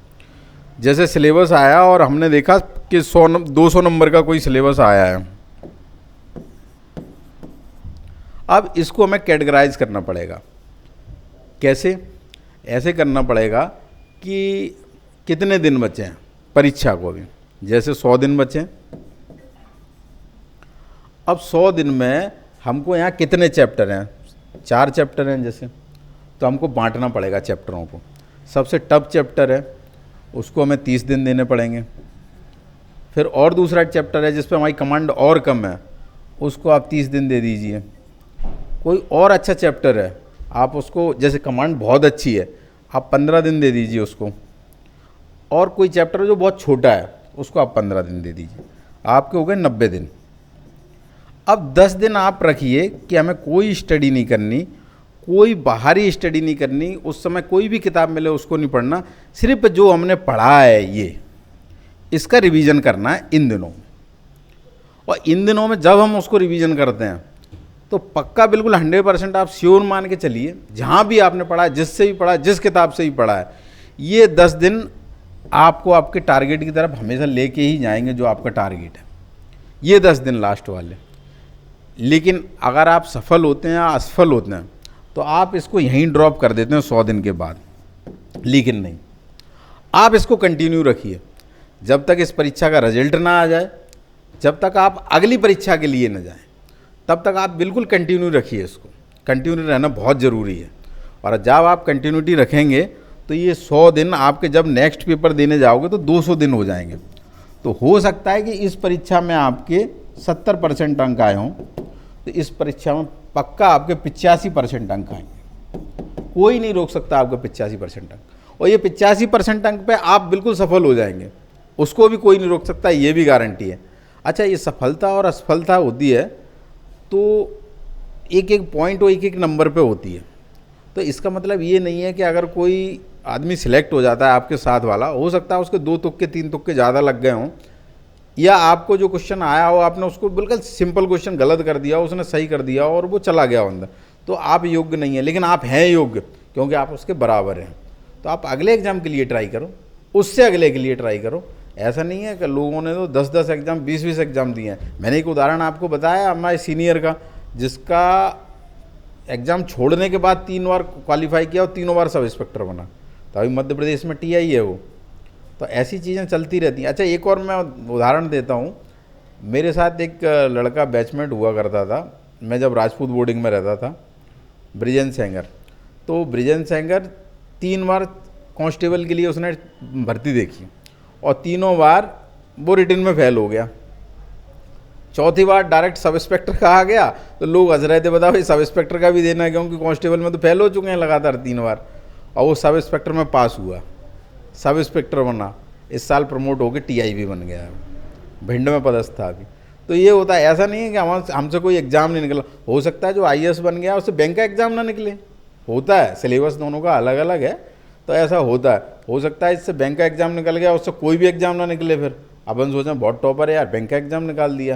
जैसे सिलेबस आया और हमने देखा कि 200 नंबर का कोई सिलेबस आया है, अब इसको हमें कैटेगराइज करना पड़ेगा। कैसे? ऐसे करना पड़ेगा कि कितने दिन बचे हैं परीक्षा को। भी जैसे 100 दिन बचे हैं, अब 100 दिन में हमको यहाँ कितने चैप्टर हैं? 4 चैप्टर हैं जैसे, तो हमको बांटना पड़ेगा चैप्टरों को। सबसे टफ चैप्टर है उसको हमें 30 दिन देने पड़ेंगे। फिर और दूसरा चैप्टर है जिस पर हमारी कमांड और कम है, उसको आप 30 दिन दे दीजिए। कोई और अच्छा चैप्टर है, आप उसको, जैसे कमांड बहुत अच्छी है, आप 15 दिन दे दीजिए उसको। और कोई चैप्टर जो बहुत छोटा है उसको आप 15 दिन दे दीजिए। आपके हो गए 90 दिन। अब 10 दिन आप रखिए कि हमें कोई स्टडी नहीं करनी, कोई बाहरी स्टडी नहीं करनी, उस समय कोई भी किताब मिले उसको नहीं पढ़ना, सिर्फ जो हमने पढ़ा है ये इसका रिवीजन करना है इन दिनों में। और इन दिनों में जब हम उसको रिवीजन करते हैं तो पक्का बिल्कुल 100% आप श्योर मान के चलिए, जहाँ भी आपने पढ़ा है, जिससे भी पढ़ा है, जिस किताब से भी पढ़ा है, ये 10 दिन आपको आपके टारगेट की तरफ हमेशा लेके ही जाएंगे जो आपका टारगेट है, ये 10 दिन लास्ट वाले। लेकिन अगर आप सफल होते हैं या असफल होते हैं तो आप इसको यहीं ड्रॉप कर देते हैं 100 दिन के बाद। लेकिन नहीं, आप इसको कंटिन्यू रखिए जब तक इस परीक्षा का रिजल्ट ना आ जाए, जब तक आप अगली परीक्षा के लिए न जाएं, तब तक आप बिल्कुल कंटिन्यू रखिए। इसको कंटिन्यू रहना बहुत ज़रूरी है। और जब आप कंटिन्यूटी रखेंगे तो ये 100 दिन आपके जब नेक्स्ट पेपर देने जाओगे तो 200 दिन हो जाएंगे। तो हो सकता है कि इस परीक्षा में आपके 70% अंक आए हों, तो इस परीक्षा में पक्का आपके 85% अंक आएंगे। कोई नहीं रोक सकता आपका 85% अंक, और ये 85% अंक पे आप बिल्कुल सफल हो जाएंगे, उसको भी कोई नहीं रोक सकता, ये भी गारंटी है। अच्छा, ये सफलता और असफलता होती है तो एक एक पॉइंट और एक एक नंबर पे होती है। तो इसका मतलब ये नहीं है कि अगर कोई आदमी सिलेक्ट हो जाता है आपके साथ वाला, हो सकता है उसके 2 तुक्के 3 तुक्के ज़्यादा लग गए हों, या आपको जो क्वेश्चन आया हो आपने उसको बिल्कुल सिंपल क्वेश्चन गलत कर दिया, उसने सही कर दिया और वो चला गया अंदर, तो आप योग्य नहीं है। लेकिन आप हैं योग्य क्योंकि आप उसके बराबर हैं। तो आप अगले एग्ज़ाम के लिए ट्राई करो, उससे अगले के लिए ट्राई करो। ऐसा नहीं है कि लोगों ने तो 10-10 एग्ज़ाम 20-20 एग्ज़ाम दिए हैं। मैंने एक उदाहरण आपको बताया हमारे सीनियर का, जिसका एग्ज़ाम छोड़ने के बाद 3 बार क्वालिफाई किया और 3 बार सब इंस्पेक्टर बना। तो अभी मध्य प्रदेश में टीआई है वो। तो ऐसी चीज़ें चलती रहती हैं। अच्छा, एक और मैं उदाहरण देता हूँ। मेरे साथ एक लड़का बैचमेट हुआ करता था, मैं जब राजपूत बोर्डिंग में रहता था, ब्रिजेन सेंगर। तो ब्रिजेन सेंगर 3 बार कांस्टेबल के लिए उसने भर्ती देखी और तीनों बार वो रिटन में फेल हो गया। चौथी बार डायरेक्ट सब इंस्पेक्टर का आ गया तो लोग हंस रहे थे, बताओ भाई सब इंस्पेक्टर का भी देना है, क्योंकि कांस्टेबल में तो फेल हो चुके हैं लगातार 3 बार। और वो सब इंस्पेक्टर में पास हुआ, सब इंस्पेक्टर बना, इस साल प्रमोट होकर टीआई भी बन गया है, भिंड में पदस्थ था अभी। तो ये होता है, ऐसा नहीं है कि हमसे कोई एग्ज़ाम नहीं निकला। हो सकता है जो आईएएस बन गया उससे बैंक का एग्ज़ाम ना निकले, होता है, सिलेबस दोनों का अलग अलग है, तो ऐसा होता है। हो सकता है इससे बैंक का एग्ज़ाम निकल गया, उससे कोई भी एग्ज़ाम ना निकले, फिर अपन सोचें बहुत टॉपर है यार, बैंक का एग्ज़ाम निकाल दिया।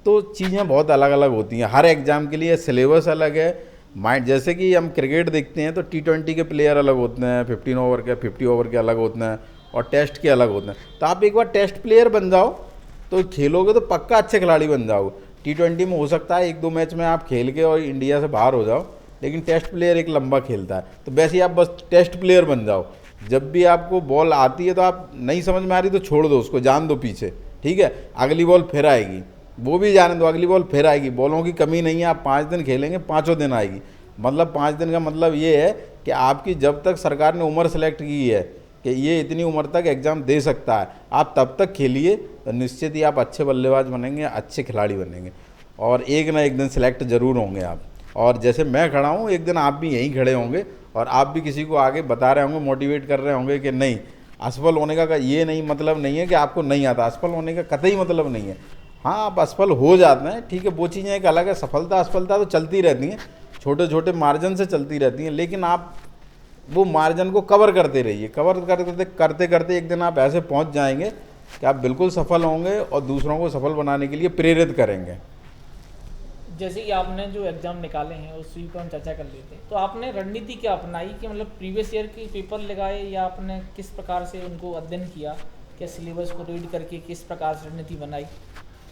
तो चीज़ें बहुत अलग अलग होती हैं, हर एग्ज़ाम के लिए सिलेबस अलग है, माइंड, जैसे कि हम क्रिकेट देखते हैं तो T20 के प्लेयर अलग होते हैं, 15 ओवर के 50 ओवर के अलग होते हैं, और टेस्ट के अलग होते हैं। तो आप एक बार टेस्ट प्लेयर बन जाओ तो खेलोगे तो पक्का अच्छे खिलाड़ी बन जाओगे। T20 में हो सकता है 1-2 मैच में आप खेल के और इंडिया से बाहर हो जाओ, लेकिन टेस्ट प्लेयर एक लंबा खेलता है। तो वैसे ही आप बस टेस्ट प्लेयर बन जाओ। जब भी आपको बॉल आती है तो आप नहीं समझ में आ रही तो छोड़ दो उसको, जान दो पीछे, ठीक है, अगली बॉल फिर आएगी, वो भी जाने दो, अगली बॉल फिर आएगी। बॉलों की कमी नहीं है, आप 5 दिन खेलेंगे, पाँचों दिन आएगी। मतलब 5 दिन का मतलब ये है कि आपकी जब तक सरकार ने उम्र सेलेक्ट की है कि ये इतनी उम्र तक एग्ज़ाम दे सकता है, आप तब तक खेलिए तो निश्चित ही आप अच्छे बल्लेबाज बनेंगे, अच्छे खिलाड़ी बनेंगे, और एक ना एक दिन सिलेक्ट ज़रूर होंगे आप। और जैसे मैं खड़ा हूँ, एक दिन आप भी यहीं खड़े होंगे और आप भी किसी को आगे बता रहे होंगे, मोटिवेट कर रहे होंगे कि नहीं, असफल होने का ये नहीं मतलब नहीं है कि आपको नहीं आता, असफल होने का कतई मतलब नहीं है। हाँ, आप असफल हो जाते हैं, ठीक है, वो चीज़ें एक अलग है। सफलता असफलता तो चलती रहती हैं, छोटे छोटे मार्जिन से चलती रहती हैं, लेकिन आप वो मार्जिन को कवर करते रहिए। कवर करते करते करते एक दिन आप ऐसे पहुंच जाएंगे कि आप बिल्कुल सफल होंगे और दूसरों को सफल बनाने के लिए प्रेरित करेंगे। जैसे कि आपने जो एग्ज़ाम निकाले हैं उस पर हम चर्चा कर लेते हैं, तो आपने रणनीति क्या अपनाई कि मतलब प्रीवियस ईयर के पेपर लगाए, या आपने किस प्रकार से उनको अध्ययन किया, क्या सिलेबस को रीड करके किस प्रकार से रणनीति बनाई,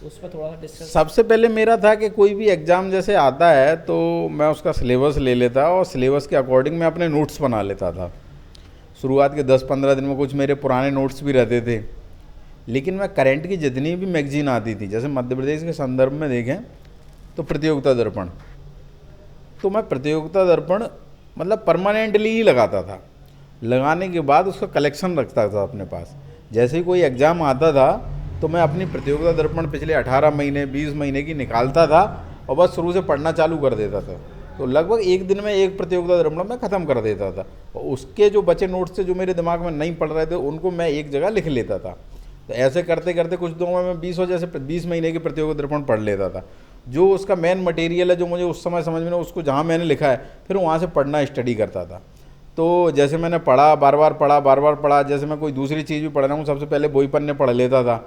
तो उस पर थोड़ा सा डिस्कस। सबसे पहले मेरा था कि कोई भी एग्ज़ाम जैसे आता है तो मैं उसका सिलेबस ले लेता और सिलेबस के अकॉर्डिंग मैं अपने नोट्स बना लेता था। शुरुआत के 10-15 दिन में कुछ मेरे पुराने नोट्स भी रहते थे, लेकिन मैं करंट की जितनी भी मैगजीन आती थी, जैसे मध्य प्रदेश के संदर्भ में देखें तो प्रतियोगिता दर्पण, तो मैं प्रतियोगिता दर्पण मतलब परमानेंटली ही लगाता था। लगाने के बाद उसका कलेक्शन रखता था अपने पास। जैसे ही कोई एग्ज़ाम आता था तो मैं अपनी प्रतियोगिता दर्पण पिछले 18 महीने 20 महीने की निकालता था और बस शुरू से पढ़ना चालू कर देता था। तो लगभग एक दिन में एक प्रतियोगिता दर्पण मैं ख़त्म कर देता था, और उसके जो बचे नोट्स थे जो मेरे दिमाग में नहीं पढ़ रहे थे उनको मैं एक जगह लिख लेता था। तो ऐसे करते करते कुछ दिनों में मैं 20 महीने की प्रतियोगिता दर्पण पढ़ लेता था। जो उसका मेन मटेरियल है जो मुझे उस समय समझ में ना, उसको जहाँ मैंने लिखा है फिर वहाँ से पढ़ना स्टडी करता था। तो जैसे मैंने पढ़ा, बार बार पढ़ा, जैसे मैं कोई दूसरी चीज़ भी पढ़ रहा हूँ सबसे पहले वही पन्ने पढ़ लेता था।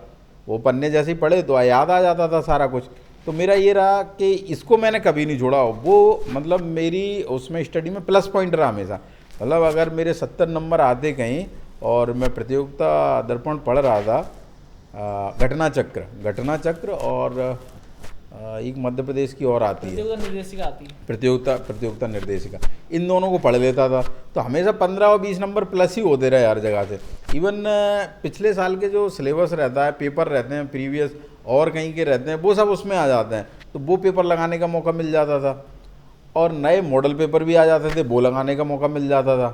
वो पन्ने जैसे ही पढ़े तो याद आ जाता था सारा कुछ। तो मेरा ये रहा कि इसको मैंने कभी नहीं छोड़ा। वो मतलब मेरी उसमें स्टडी में प्लस पॉइंट रहा हमेशा। मतलब अगर मेरे 70 नंबर आते कहीं और मैं प्रतियोगिता दर्पण पढ़ रहा था, घटना चक्र और एक मध्य प्रदेश की और आती है निर्देशिका आती है, प्रतियोगिता निर्देशिका, इन दोनों को पढ़ लेता था तो हमेशा 15 और 20 नंबर प्लस ही होते रहे हर जगह से। इवन पिछले साल के जो सिलेबस रहता है, पेपर रहते हैं प्रीवियस और कहीं के रहते हैं, वो सब उसमें आ जाते हैं, तो वो पेपर लगाने का मौका मिल जाता था। और नए मॉडल पेपर भी आ जाते थे, वो लगाने का मौका मिल जाता था।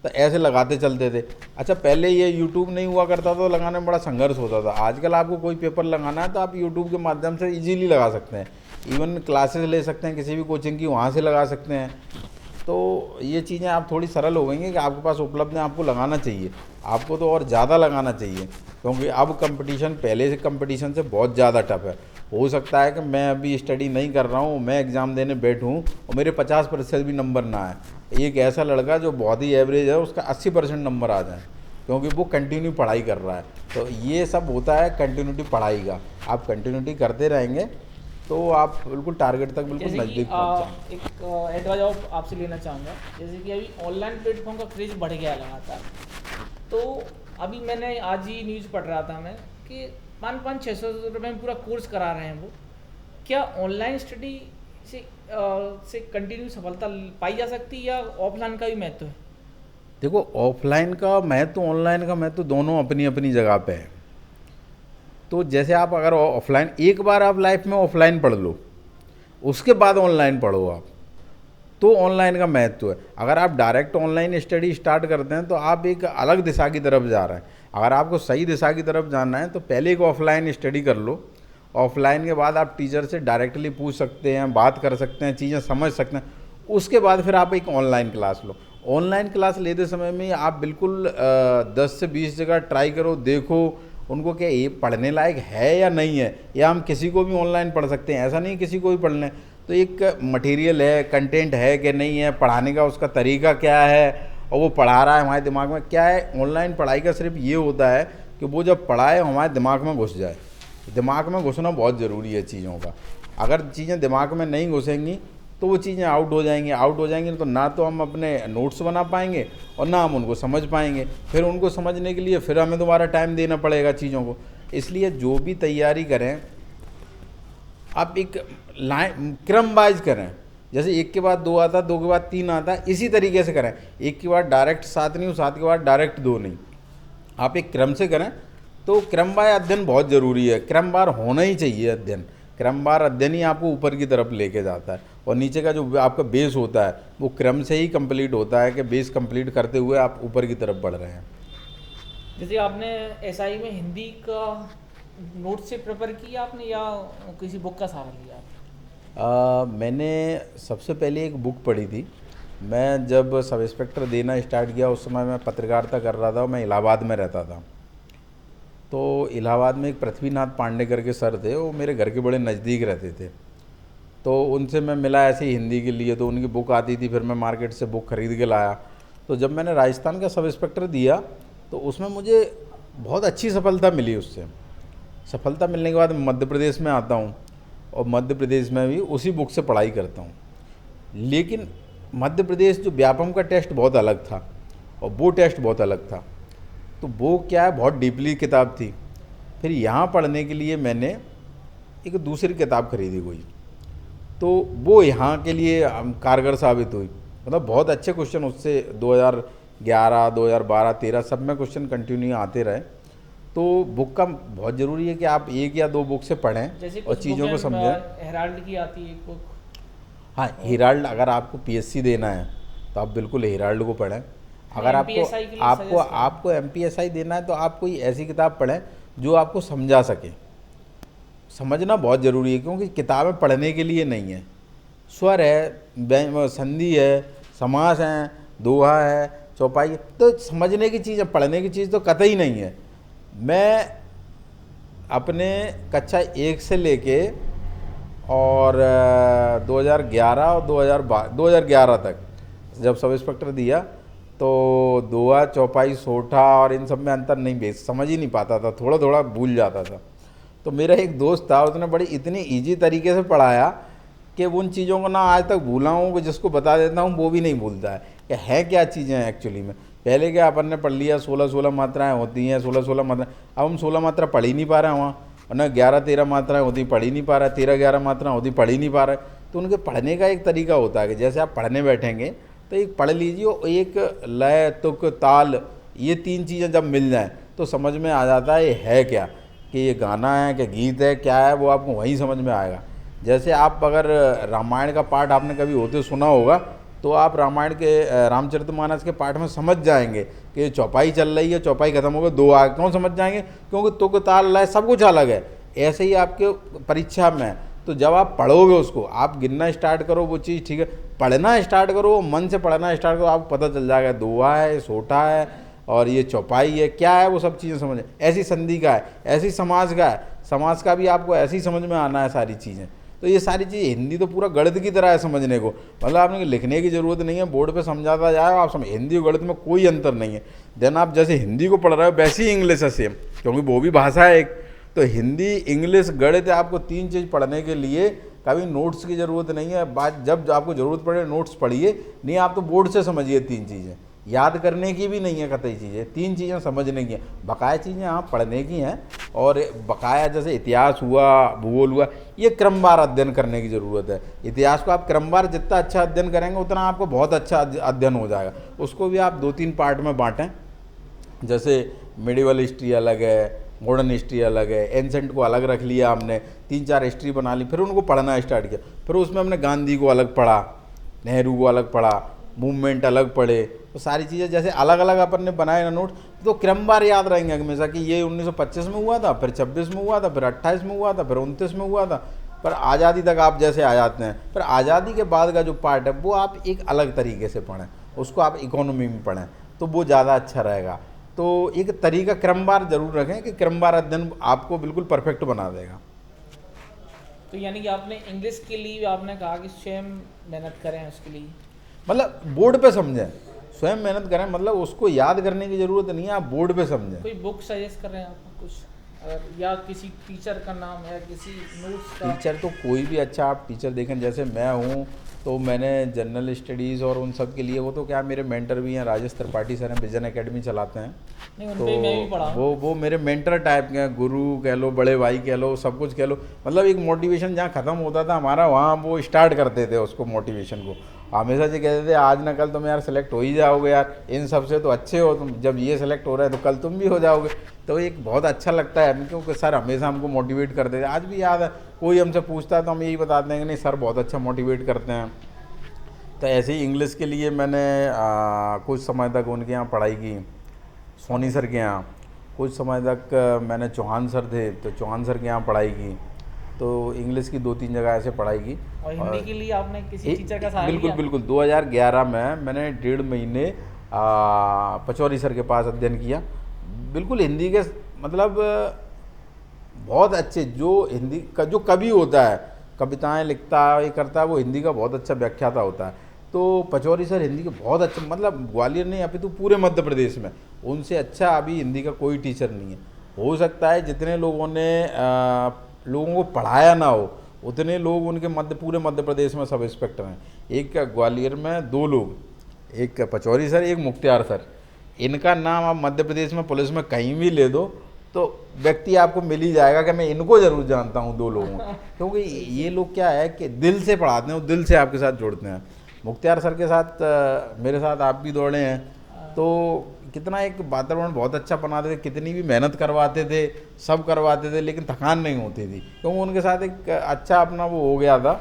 तो ऐसे लगाते चलते थे। अच्छा, पहले ये यूट्यूब नहीं हुआ करता था तो लगाने में बड़ा संघर्ष होता था। आजकल आपको कोई पेपर लगाना है तो आप यूट्यूब के माध्यम से इजीली लगा सकते हैं। इवन क्लासेस ले सकते हैं किसी भी कोचिंग की, वहाँ से लगा सकते हैं। तो ये चीज़ें आप थोड़ी सरल हो गई हैं कि आपके पास उपलब्ध है, आपको लगाना चाहिए, आपको तो और ज़्यादा लगाना चाहिए, क्योंकि अब कंपटीशन पहले से कंपटीशन से बहुत ज़्यादा टफ है। हो सकता है कि मैं अभी स्टडी नहीं कर रहा हूँ, मैं एग्ज़ाम देने बैठूँ और मेरे 50% भी नंबर ना आए। एक ऐसा लड़का जो बहुत ही एवरेज है उसका 80% नंबर आ जाए, क्योंकि वो कंटिन्यू पढ़ाई कर रहा है। तो ये सब होता है कंटिन्यूटी पढ़ाई का। आप कंटिन्यूटी करते रहेंगे तो आप बिल्कुल टारगेट तक बिल्कुल नज़दीक पहुँच जाएंगे। एक एडवाइस आपसे लेना चाहूँगा, जैसे कि अभी ऑनलाइन प्लेटफॉर्म का क्रेज बढ़ गया लगातार। तो अभी मैंने आज ही न्यूज़ पढ़ रहा था मैं कि 500-600 रुपये में पूरा कोर्स करा रहे हैं वो। क्या ऑनलाइन स्टडी से कंटिन्यू सफलता पाई जा सकती है या ऑफलाइन का भी महत्व है? देखो, ऑफलाइन का महत्व ऑनलाइन का महत्व दोनों अपनी अपनी जगह पे है। तो जैसे आप अगर ऑफलाइन एक बार आप लाइफ में ऑफलाइन पढ़ लो, उसके बाद ऑनलाइन पढ़ो आप, तो ऑनलाइन का महत्व है। अगर आप डायरेक्ट ऑनलाइन स्टडी स्टार्ट करते हैं तो आप एक अलग दिशा की तरफ जा रहे हैं। अगर आपको सही दिशा की तरफ जाना है तो पहले एक ऑफलाइन स्टडी कर लो। ऑफलाइन के बाद आप टीचर से डायरेक्टली पूछ सकते हैं, बात कर सकते हैं, चीज़ें समझ सकते हैं। उसके बाद फिर आप एक ऑनलाइन क्लास लो। ऑनलाइन क्लास लेते समय में आप बिल्कुल 10 से 20 जगह ट्राई करो, देखो उनको क्या ये पढ़ने लायक है या नहीं है, या हम किसी को भी ऑनलाइन पढ़ सकते हैं, ऐसा नहीं किसी को भी पढ़ लें। तो एक मटेरियल है, कंटेंट है कि नहीं है, पढ़ाने का उसका तरीका क्या है, और वो पढ़ा रहा है हमारे दिमाग में क्या है। ऑनलाइन पढ़ाई का सिर्फ ये होता है कि वो जब पढ़ाए हमारे दिमाग में घुस जाए। दिमाग में घुसना बहुत ज़रूरी है चीज़ों का। अगर चीज़ें दिमाग में नहीं घुसेंगी तो वो चीज़ें आउट हो जाएंगी तो ना तो हम अपने नोट्स बना पाएंगे और ना हम उनको समझ पाएंगे। फिर उनको समझने के लिए फिर हमें दोबारा टाइम देना पड़ेगा चीज़ों को। इसलिए जो भी तैयारी करें आप एक लाइन क्रम वाइज करें, जैसे एक के बाद दो आता, दो के बाद तीन आता, इसी तरीके से करें। एक के बाद डायरेक्ट सात नहीं, सात के बाद डायरेक्ट दो नहीं, आप एक क्रम से करें। तो क्रमवार अध्ययन बहुत ज़रूरी है, क्रमवार होना ही चाहिए अध्ययन। क्रमवार अध्ययन ही आपको ऊपर की तरफ लेके जाता है और नीचे का जो आपका बेस होता है वो क्रम से ही कंप्लीट होता है कि बेस कंप्लीट करते हुए आप ऊपर की तरफ बढ़ रहे हैं। जैसे आपने एसआई में हिंदी का नोट से प्रिपेयर किया आपने या किसी बुक का सहारा लिया आपने? मैंने सबसे पहले एक बुक पढ़ी थी। मैं जब सब इंस्पेक्टर देना स्टार्ट किया उस समय मैं पत्रकारिता कर रहा था, मैं इलाहाबाद में रहता था। तो इलाहाबाद में एक पृथ्वीनाथ पांडे करके सर थे, वो मेरे घर के बड़े नज़दीक रहते थे। तो उनसे मैं मिला ऐसे ही हिंदी के लिए, तो उनकी बुक आती थी, फिर मैं मार्केट से बुक खरीद के लाया। तो जब मैंने राजस्थान का सब इंस्पेक्टर दिया तो उसमें मुझे बहुत अच्छी सफलता मिली। उससे सफलता मिलने के बाद मध्य प्रदेश में आता हूँ और मध्य प्रदेश में भी उसी बुक से पढ़ाई करता हूँ। लेकिन मध्य प्रदेश जो व्यापम का टेस्ट बहुत अलग था और वो टेस्ट बहुत अलग था। तो वो क्या है, बहुत डीपली किताब थी। फिर यहाँ पढ़ने के लिए मैंने एक दूसरी किताब खरीदी कोई, तो वो यहाँ के लिए कारगर साबित हुई। मतलब बहुत अच्छे क्वेश्चन उससे 2011, 2012, 13 सब में क्वेश्चन कंटिन्यू आते रहे। तो बुक का बहुत ज़रूरी है कि आप एक या दो बुक से पढ़ें और चीज़ों को समझें। हेराल्ड की आती है एक बुक। हाँ, हेराल्ड, अगर आपको पीएससी देना है तो आप बिल्कुल हेराल्ड को पढ़ें। अगर आपको एमपीएसआई देना है तो आप कोई ऐसी किताब पढ़ें जो आपको समझा सके। समझना बहुत ज़रूरी है क्योंकि किताबें पढ़ने के लिए नहीं है। स्वर है, संधि है, समास है, दोहा है, चौपाई है, तो समझने की चीज़ है, पढ़ने की चीज़ तो कतई नहीं है। मैं अपने कक्षा 1 से लेके और 2011 और 2011 तक जब सब इंस्पेक्टर दिया तो दोहा, चौपाई, सोठा और इन सब में अंतर नहीं समझ ही नहीं पाता था, थोड़ा थोड़ा भूल जाता था। तो मेरा एक दोस्त था, उसने बड़ी इतनी इजी तरीके से पढ़ाया कि उन चीज़ों को ना आज तक भूला हूँ, कि जिसको बता देता हूँ वो भी नहीं भूलता है कि है क्या चीज़ें हैं एक्चुअली में। पहले क्या अपन ने पढ़ लिया 16-16 मात्राएँ होती हैं, 16-16 मात्रा, अब हम 16 मात्रा पढ़ ही नहीं पा रहे हैं वहाँ, और ना 11-13 मात्राएँ होती पढ़ ही नहीं पा रहा है, 13-11 मात्राएँ होती पढ़ ही नहीं पा रहा है। तो उनके पढ़ने का एक तरीका होता है कि जैसे आप पढ़ने बैठेंगे तो एक पढ़ लीजिए, एक लय, तुक, ताल, ये 3 चीज़ें जब मिल जाएं तो समझ में आ जाता है ये है क्या, कि ये गाना है कि गीत है, क्या है, वो आपको वहीं समझ में आएगा। जैसे आप अगर रामायण का पाठ आपने कभी होते सुना होगा तो आप रामायण के रामचरितमानस के पाठ में समझ जाएंगे कि चौपाई चल रही है, चौपाई खत्म हो गई, दो आ, क्यों समझ जाएंगे, क्योंकि तुक, ताल, लय सब कुछ अलग है। ऐसे ही आपके परीक्षा में, तो जब आप पढ़ोगे उसको, आप गिनना स्टार्ट करो वो चीज़, ठीक है, पढ़ना स्टार्ट करो, मन से पढ़ना स्टार्ट करो, आपको पता चल जाएगा दोहा है, सोठा है और ये चौपाई है, क्या है, वो सब चीज़ें समझ। ऐसी संधि का है, ऐसी समास का है, समास का भी आपको ऐसे ही समझ में आना है सारी चीज़ें। तो ये सारी चीज़ हिंदी तो पूरा गणित की तरह है समझने को, मतलब आपने लिखने की ज़रूरत नहीं है, बोर्ड पे समझाता जाए आप समझ। हिंदी और गणित में कोई अंतर नहीं है। देन आप जैसे हिंदी को पढ़ रहे हो वैसे ही इंग्लिश है सेम, क्योंकि वो भी भाषा है एक। तो हिंदी, इंग्लिश, गणित, आपको 3 चीज़ पढ़ने के लिए कभी नोट्स की ज़रूरत नहीं है। बात जब आपको ज़रूरत पड़े नोट्स पढ़िए, नहीं आप तो बोर्ड से समझिए। 3 चीज़ें याद करने की भी नहीं है कतई चीज़ें, 3 चीज़ें समझने की हैं। बकाया चीज़ें आप पढ़ने की हैं, और बकाया जैसे इतिहास हुआ, भूगोल हुआ, ये क्रमवार अध्ययन करने की ज़रूरत है। इतिहास को आप क्रमवार जितना अच्छा अध्ययन करेंगे उतना आपको बहुत अच्छा अध्ययन हो जाएगा। उसको भी आप 2-3 पार्ट में बाँटें, जैसे मिडिवल हिस्ट्री अलग है, मॉडर्न हिस्ट्री अलग है, एंसेंट को अलग रख लिया हमने, 3-4 हिस्ट्री बना ली, फिर उनको पढ़ना स्टार्ट किया। फिर उसमें हमने गांधी को अलग पढ़ा, नेहरू को अलग पढ़ा, मूवमेंट अलग पढ़े। तो सारी चीज़ें जैसे अलग अलग अपन ने बनाए ना नोट, तो क्रमवार याद रहेंगे हमेशा कि ये 1925 में हुआ था, फिर 26 में हुआ था, फिर 28 में हुआ था, फिर 29 में हुआ था, पर आज़ादी तक आप जैसे आ जाते हैं। पर आज़ादी के बाद का जो पार्ट है वो आप एक अलग तरीके से पढ़ें, उसको आप इकोनॉमी में पढ़ें तो वो ज़्यादा अच्छा रहेगा। तो एक तरीका क्रमवार जरूर रखें कि क्रमवार अध्ययन आपको बिल्कुल परफेक्ट बना देगा। तो यानी कि आपने इंग्लिश के लिए आपने कहा कि स्वयं मेहनत करें उसके लिए, मतलब बोर्ड पे समझें, स्वयं मेहनत करें, मतलब उसको याद करने की ज़रूरत नहीं है, आप बोर्ड पे समझें। कोई बुक सजेस्ट कर रहे हैं आप कुछ अगर या किसी टीचर का नाम है, किसी नोट्स का? टीचर तो कोई भी अच्छा आप टीचर देखें, जैसे मैं हूँ तो मैंने जनरल स्टडीज़ और उन सब के लिए, वो तो क्या मेरे मेंटर भी हैं, राजेश त्रिपाठी सर हैं, विजन एकेडमी चलाते हैं। नहीं, उन तो पे ही मैं भी पढ़ा हूँ। वो मेरे मेंटर टाइप के हैं, गुरु कह लो, बड़े भाई कह लो, सब कुछ कह लो। मतलब एक मोटिवेशन जहाँ ख़त्म होता था हमारा, वहाँ वो स्टार्ट करते थे उसको, मोटिवेशन को। हमेशा ये कहते थे आज ना कल तुम यार सेलेक्ट हो ही जाओगे यार, इन सब से तो अच्छे हो तुम, जब ये सेलेक्ट हो रहा है तो कल तुम भी हो जाओगे। तो एक बहुत अच्छा लगता है, क्योंकि सर हमेशा हमको मोटिवेट करते थे। आज भी याद है, कोई हमसे पूछता है तो हम यही बताते हैं कि नहीं सर बहुत अच्छा मोटिवेट करते हैं। तो ऐसे ही इंग्लिश के लिए मैंने कुछ समय तक उनके यहाँ पढ़ाई की, सोनी सर के यहाँ। कुछ समय तक मैंने चौहान सर थे तो चौहान सर के यहाँ पढ़ाई की। तो इंग्लिश की 2-3 जगह ऐसे पढ़ाई की। और हिंदी के लिए आपने किसी टीचर का सहारा बिल्कुल लिया? बिल्कुल 2011 में मैंने 1.5 महीने पचौरी सर के पास अध्ययन किया। बिल्कुल हिंदी के मतलब बहुत अच्छे, जो हिंदी का जो कवि होता है, कविताएं लिखता है, ये करता है, वो हिंदी का बहुत अच्छा व्याख्याता होता है। तो पचौरी सर हिंदी के बहुत अच्छे, मतलब ग्वालियर नहीं अभी तो पूरे मध्य प्रदेश में उनसे अच्छा अभी हिंदी का कोई टीचर नहीं है। हो सकता है जितने लोगों ने लोगों को पढ़ाया ना हो, उतने लोग उनके पूरे मध्य प्रदेश में सब इंस्पेक्टर हैं। एक ग्वालियर में 2 लोग, एक पचौरी सर, एक मुख्तियार सर। इनका नाम आप मध्य प्रदेश में पुलिस में कहीं भी ले दो तो व्यक्ति आपको मिल ही जाएगा कि मैं इनको ज़रूर जानता हूँ 2 लोगों को। क्योंकि ये लोग क्या है कि दिल से पढ़ाते हैं, वो दिल से आपके साथ जुड़ते हैं। मुख्तियार सर के साथ मेरे साथ आप भी दौड़े हैं, तो कितना एक वातावरण बहुत अच्छा बनाते थे, कितनी भी मेहनत करवाते थे, सब करवाते थे, लेकिन थकान नहीं होती थी, क्योंकि उनके साथ एक अच्छा अपना वो हो गया था।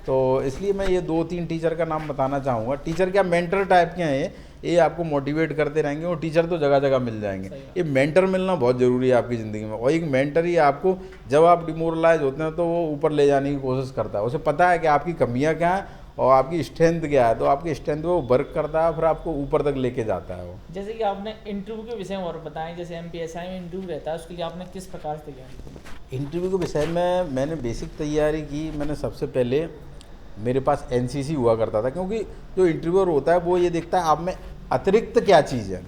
तो इसलिए मैं ये 2-3 टीचर का नाम बताना चाहूँगा। टीचर क्या मेंटर टाइप के हैं, ये आपको मोटिवेट करते रहेंगे, और टीचर तो जगह जगह मिल जाएंगे। ये मेंटर मिलना बहुत ज़रूरी है आपकी ज़िंदगी में। और एक मेंटर ही आपको, जब आप डिमोरलाइज होते हैं तो वो ऊपर ले जाने की कोशिश करता है। उसे पता है कि आपकी कमियाँ क्या हैं और आपकी स्ट्रेंथ क्या है, तो आपकी स्ट्रेंथ पे वो वर्क करता है, फिर आपको ऊपर तक लेके जाता है वो। जैसे कि आपने इंटरव्यू के विषय में और बताएं, जैसे एमपीएसआई में इंटरव्यू रहता है, उसके लिए आपने किस प्रकार से तैयारी की? इंटरव्यू के विषय में मैंने बेसिक तैयारी की। मैंने सबसे पहले, मेरे पास एनसीसी हुआ करता था, क्योंकि जो इंटरव्यूअर होता है वो ये देखता है आप में अतिरिक्त क्या चीज़ है।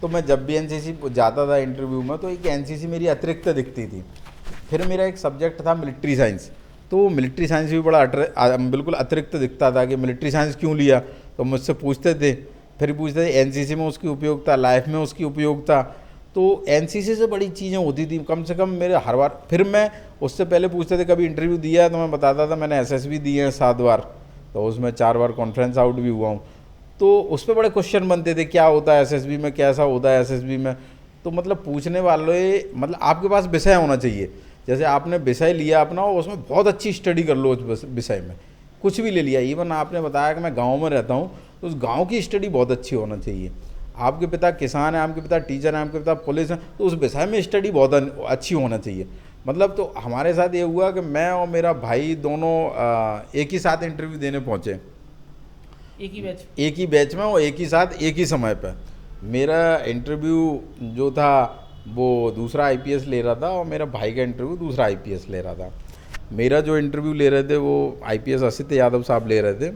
तो मैं जब भी एनसीसी जाता था इंटरव्यू में, तो एक एनसीसी मेरी अतिरिक्त दिखती थी। फिर मेरा एक सब्जेक्ट था मिलिट्री साइंस, तो मिलिट्री साइंस भी बड़ा बिल्कुल अतिरिक्त दिखता था कि मिलिट्री साइंस क्यों लिया। तो मुझसे पूछते थे, फिर पूछते थे एनसीसी में उसकी उपयोगिता, लाइफ में उसकी उपयोगिता। तो एनसीसी से बड़ी चीज़ें होती थी कम से कम मेरे हर बार। फिर मैं उससे पहले पूछते थे कभी इंटरव्यू दिया है, तो मैं बताता था मैंने एसएसबी दिए हैं 7 बार, तो उसमें 4 बार कॉन्फ्रेंस आउट भी हुआ हूँ। तो उस पर बड़े क्वेश्चन बनते थे, क्या होता है एसएसबी में, कैसा होता है एसएसबी में। तो मतलब पूछने वाले, मतलब आपके पास विषय होना चाहिए। जैसे आपने विषय लिया अपना, उसमें बहुत अच्छी स्टडी कर लो उस विषय में, कुछ भी ले लिया। इवन आपने बताया कि मैं गाँव में रहता हूँ, तो उस गाँव की स्टडी बहुत अच्छी होना चाहिए। आपके पिता किसान हैं, आपके पिता टीचर हैं, आपके पिता पुलिस हैं, तो उस विषय में स्टडी बहुत अच्छी होना चाहिए। मतलब तो हमारे साथ ये हुआ कि मैं और मेरा भाई दोनों एक ही साथ इंटरव्यू देने पहुँचे, एक ही बैच में, और एक ही साथ एक ही समय पर। मेरा इंटरव्यू जो था वो दूसरा आईपीएस ले रहा था, और मेरा भाई का इंटरव्यू दूसरा आईपीएस ले रहा था। मेरा जो इंटरव्यू ले रहे थे वो आईपीएस असित यादव साहब ले रहे थे,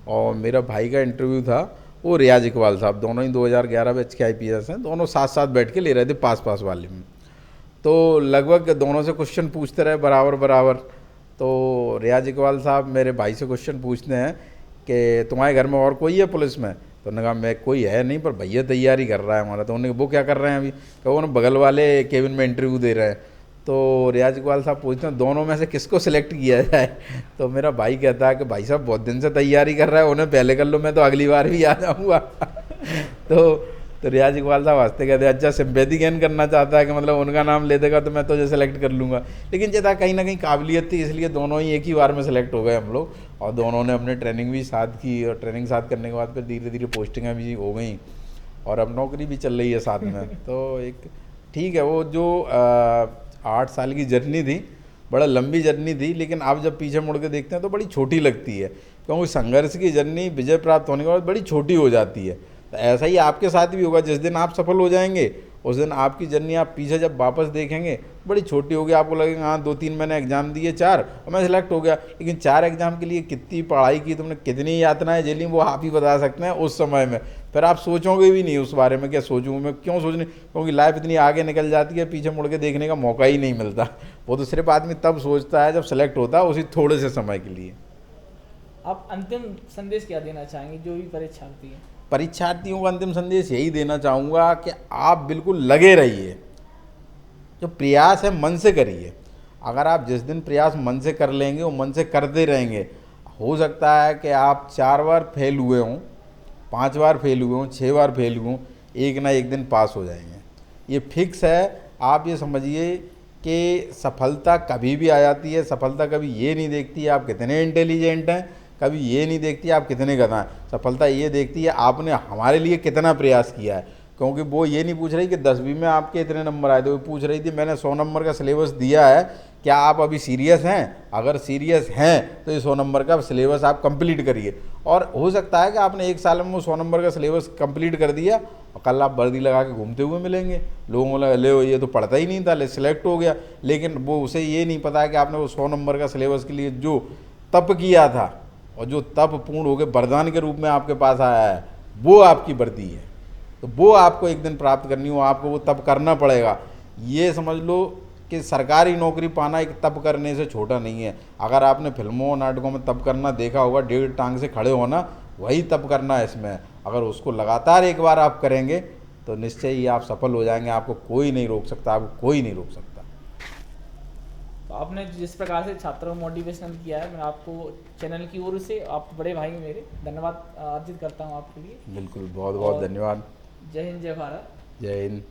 और मेरा भाई का इंटरव्यू था वो रियाज इकबाल साहब। दोनों ही 2011 बैच के आईपीएस हैं, दोनों साथ साथ बैठ के ले रहे थे पास वाले में। तो लगभग दोनों से क्वेश्चन पूछते रहे बराबर। तो रियाज इकबाल साहब मेरे भाई से क्वेश्चन पूछते हैं कि तुम्हारे घर में और कोई है पुलिस में? तो उन्होंने कहा मैं कोई है नहीं, पर भैया तैयारी कर रहा है हमारा। तो उन्होंने वो क्या कर रहे हैं अभी? कहा वो बगल वाले केबिन में इंटरव्यू दे रहे हैं। तो रियाज इकबाल साहब पूछते हैं दोनों में से किसको सिलेक्ट किया जाए? तो मेरा भाई कहता है कि भाई साहब बहुत दिन से तैयारी कर रहा है, उन्हें पहले कर लो, मैं तो अगली बार भी आ जाऊँगा। तो रियाज इकबाल साहब हंसते कहते अच्छा सिंपैथी गेन करना चाहता है कि मतलब उनका नाम ले देगा तो मैं तुझे सेलेक्ट कर लूँगा। लेकिन जैसा कहीं ना कहीं काबिलियत थी, इसलिए दोनों ही एक ही बार में सेलेक्ट हो गए हम लोग। और दोनों ने अपने ट्रेनिंग भी साथ की, और ट्रेनिंग साथ करने के बाद फिर धीरे धीरे पोस्टिंगें भी हो गई, और अब नौकरी भी चल रही है साथ में। तो एक ठीक है, वो जो 8 साल की जर्नी थी, बड़ा लंबी जर्नी थी, लेकिन आप जब पीछे मुड़ के देखते हैं तो बड़ी छोटी लगती है, क्योंकि संघर्ष की जर्नी विजय प्राप्त होने के बाद बड़ी छोटी हो जाती है। तो ऐसा ही आपके साथ भी होगा, जिस दिन आप सफल हो जाएंगे उस दिन आपकी जर्नी आप पीछे जब वापस देखेंगे बड़ी छोटी होगी। आपको लगेगा हाँ 2-3 मैंने एग्ज़ाम दिए 4 और मैं सिलेक्ट हो गया, लेकिन 4 एग्ज़ाम के लिए कितनी पढ़ाई की तुमने, कितनी यातनाएं झेली, वो आप ही बता सकते हैं उस समय में। फिर आप सोचोगे भी नहीं उस बारे में, क्या सोचूं मैं, क्यों सोचने, क्योंकि लाइफ इतनी आगे निकल जाती है, पीछे मुड़ के देखने का मौका ही नहीं मिलता। वो तो सिर्फ आदमी तब सोचता है जब सेलेक्ट होता है, उसी थोड़े से समय के लिए। आप अंतिम संदेश क्या देना चाहेंगे जो भी परीक्षार्थी हैं? परीक्षार्थियों को अंतिम संदेश यही देना चाहूँगा कि आप बिल्कुल लगे रहिए, जो प्रयास है मन से करिए। अगर आप जिस दिन प्रयास मन से कर लेंगे, वो मन से करते रहेंगे, हो सकता है कि आप 4 बार फेल हुए हों, 5 बार फेल हुए हों, 6 बार फेल हुए हों, एक ना एक दिन पास हो जाएंगे। ये फिक्स है। आप ये समझिए कि सफलता कभी भी आ जाती है। सफलता कभी ये नहीं देखती है आप कितने इंटेलिजेंट हैं, कभी ये नहीं देखती आप कितने गधा हैं। सफलता ये देखती है आपने हमारे लिए कितना प्रयास किया है। क्योंकि वो ये नहीं पूछ रही कि 10वीं में आपके इतने नंबर आए थे, वो पूछ रही थी मैंने 100 नंबर का सिलेबस दिया है, क्या आप अभी सीरियस हैं? अगर सीरियस हैं तो ये 100 नंबर का सिलेबस आप कंप्लीट करिए। और हो सकता है कि आपने 1 साल में वो 100 नंबर का सिलेबस कंप्लीट कर दिया और कल आप वर्दी लगा के घूमते हुए मिलेंगे, लोगों को लगा ले ये तो पढ़ता ही नहीं था, ले सिलेक्ट हो गया। लेकिन वो उसे ये नहीं पता है कि आपने वो 100 नंबर का सिलेबस के लिए जो तप किया था और जो तप पूर्ण होकर वरदान के रूप में आपके पास आया है, वो आपकी वर्दी है। तो वो आपको एक दिन प्राप्त करनी हो, आपको वो तप करना पड़ेगा। ये समझ लो कि सरकारी नौकरी पाना एक तप करने से छोटा नहीं है। अगर आपने फिल्मों नाटकों में तप करना देखा होगा, 1.5 टांग से खड़े होना, वही तप करना है इसमें। अगर उसको लगातार एक बार आप करेंगे तो निश्चय ही आप सफल हो जाएंगे। आपको कोई नहीं रोक सकता, आपको कोई नहीं रोक सकता। तो आपने जिस प्रकार से छात्रों को मोटिवेशन किया है, मैं आपको चैनल की ओर से, आप बड़े भाई मेरे, धन्यवाद अर्जित करता हूँ आपके लिए। बिल्कुल, बहुत बहुत धन्यवाद। जय हिंद, जय भारत। जय हिंद।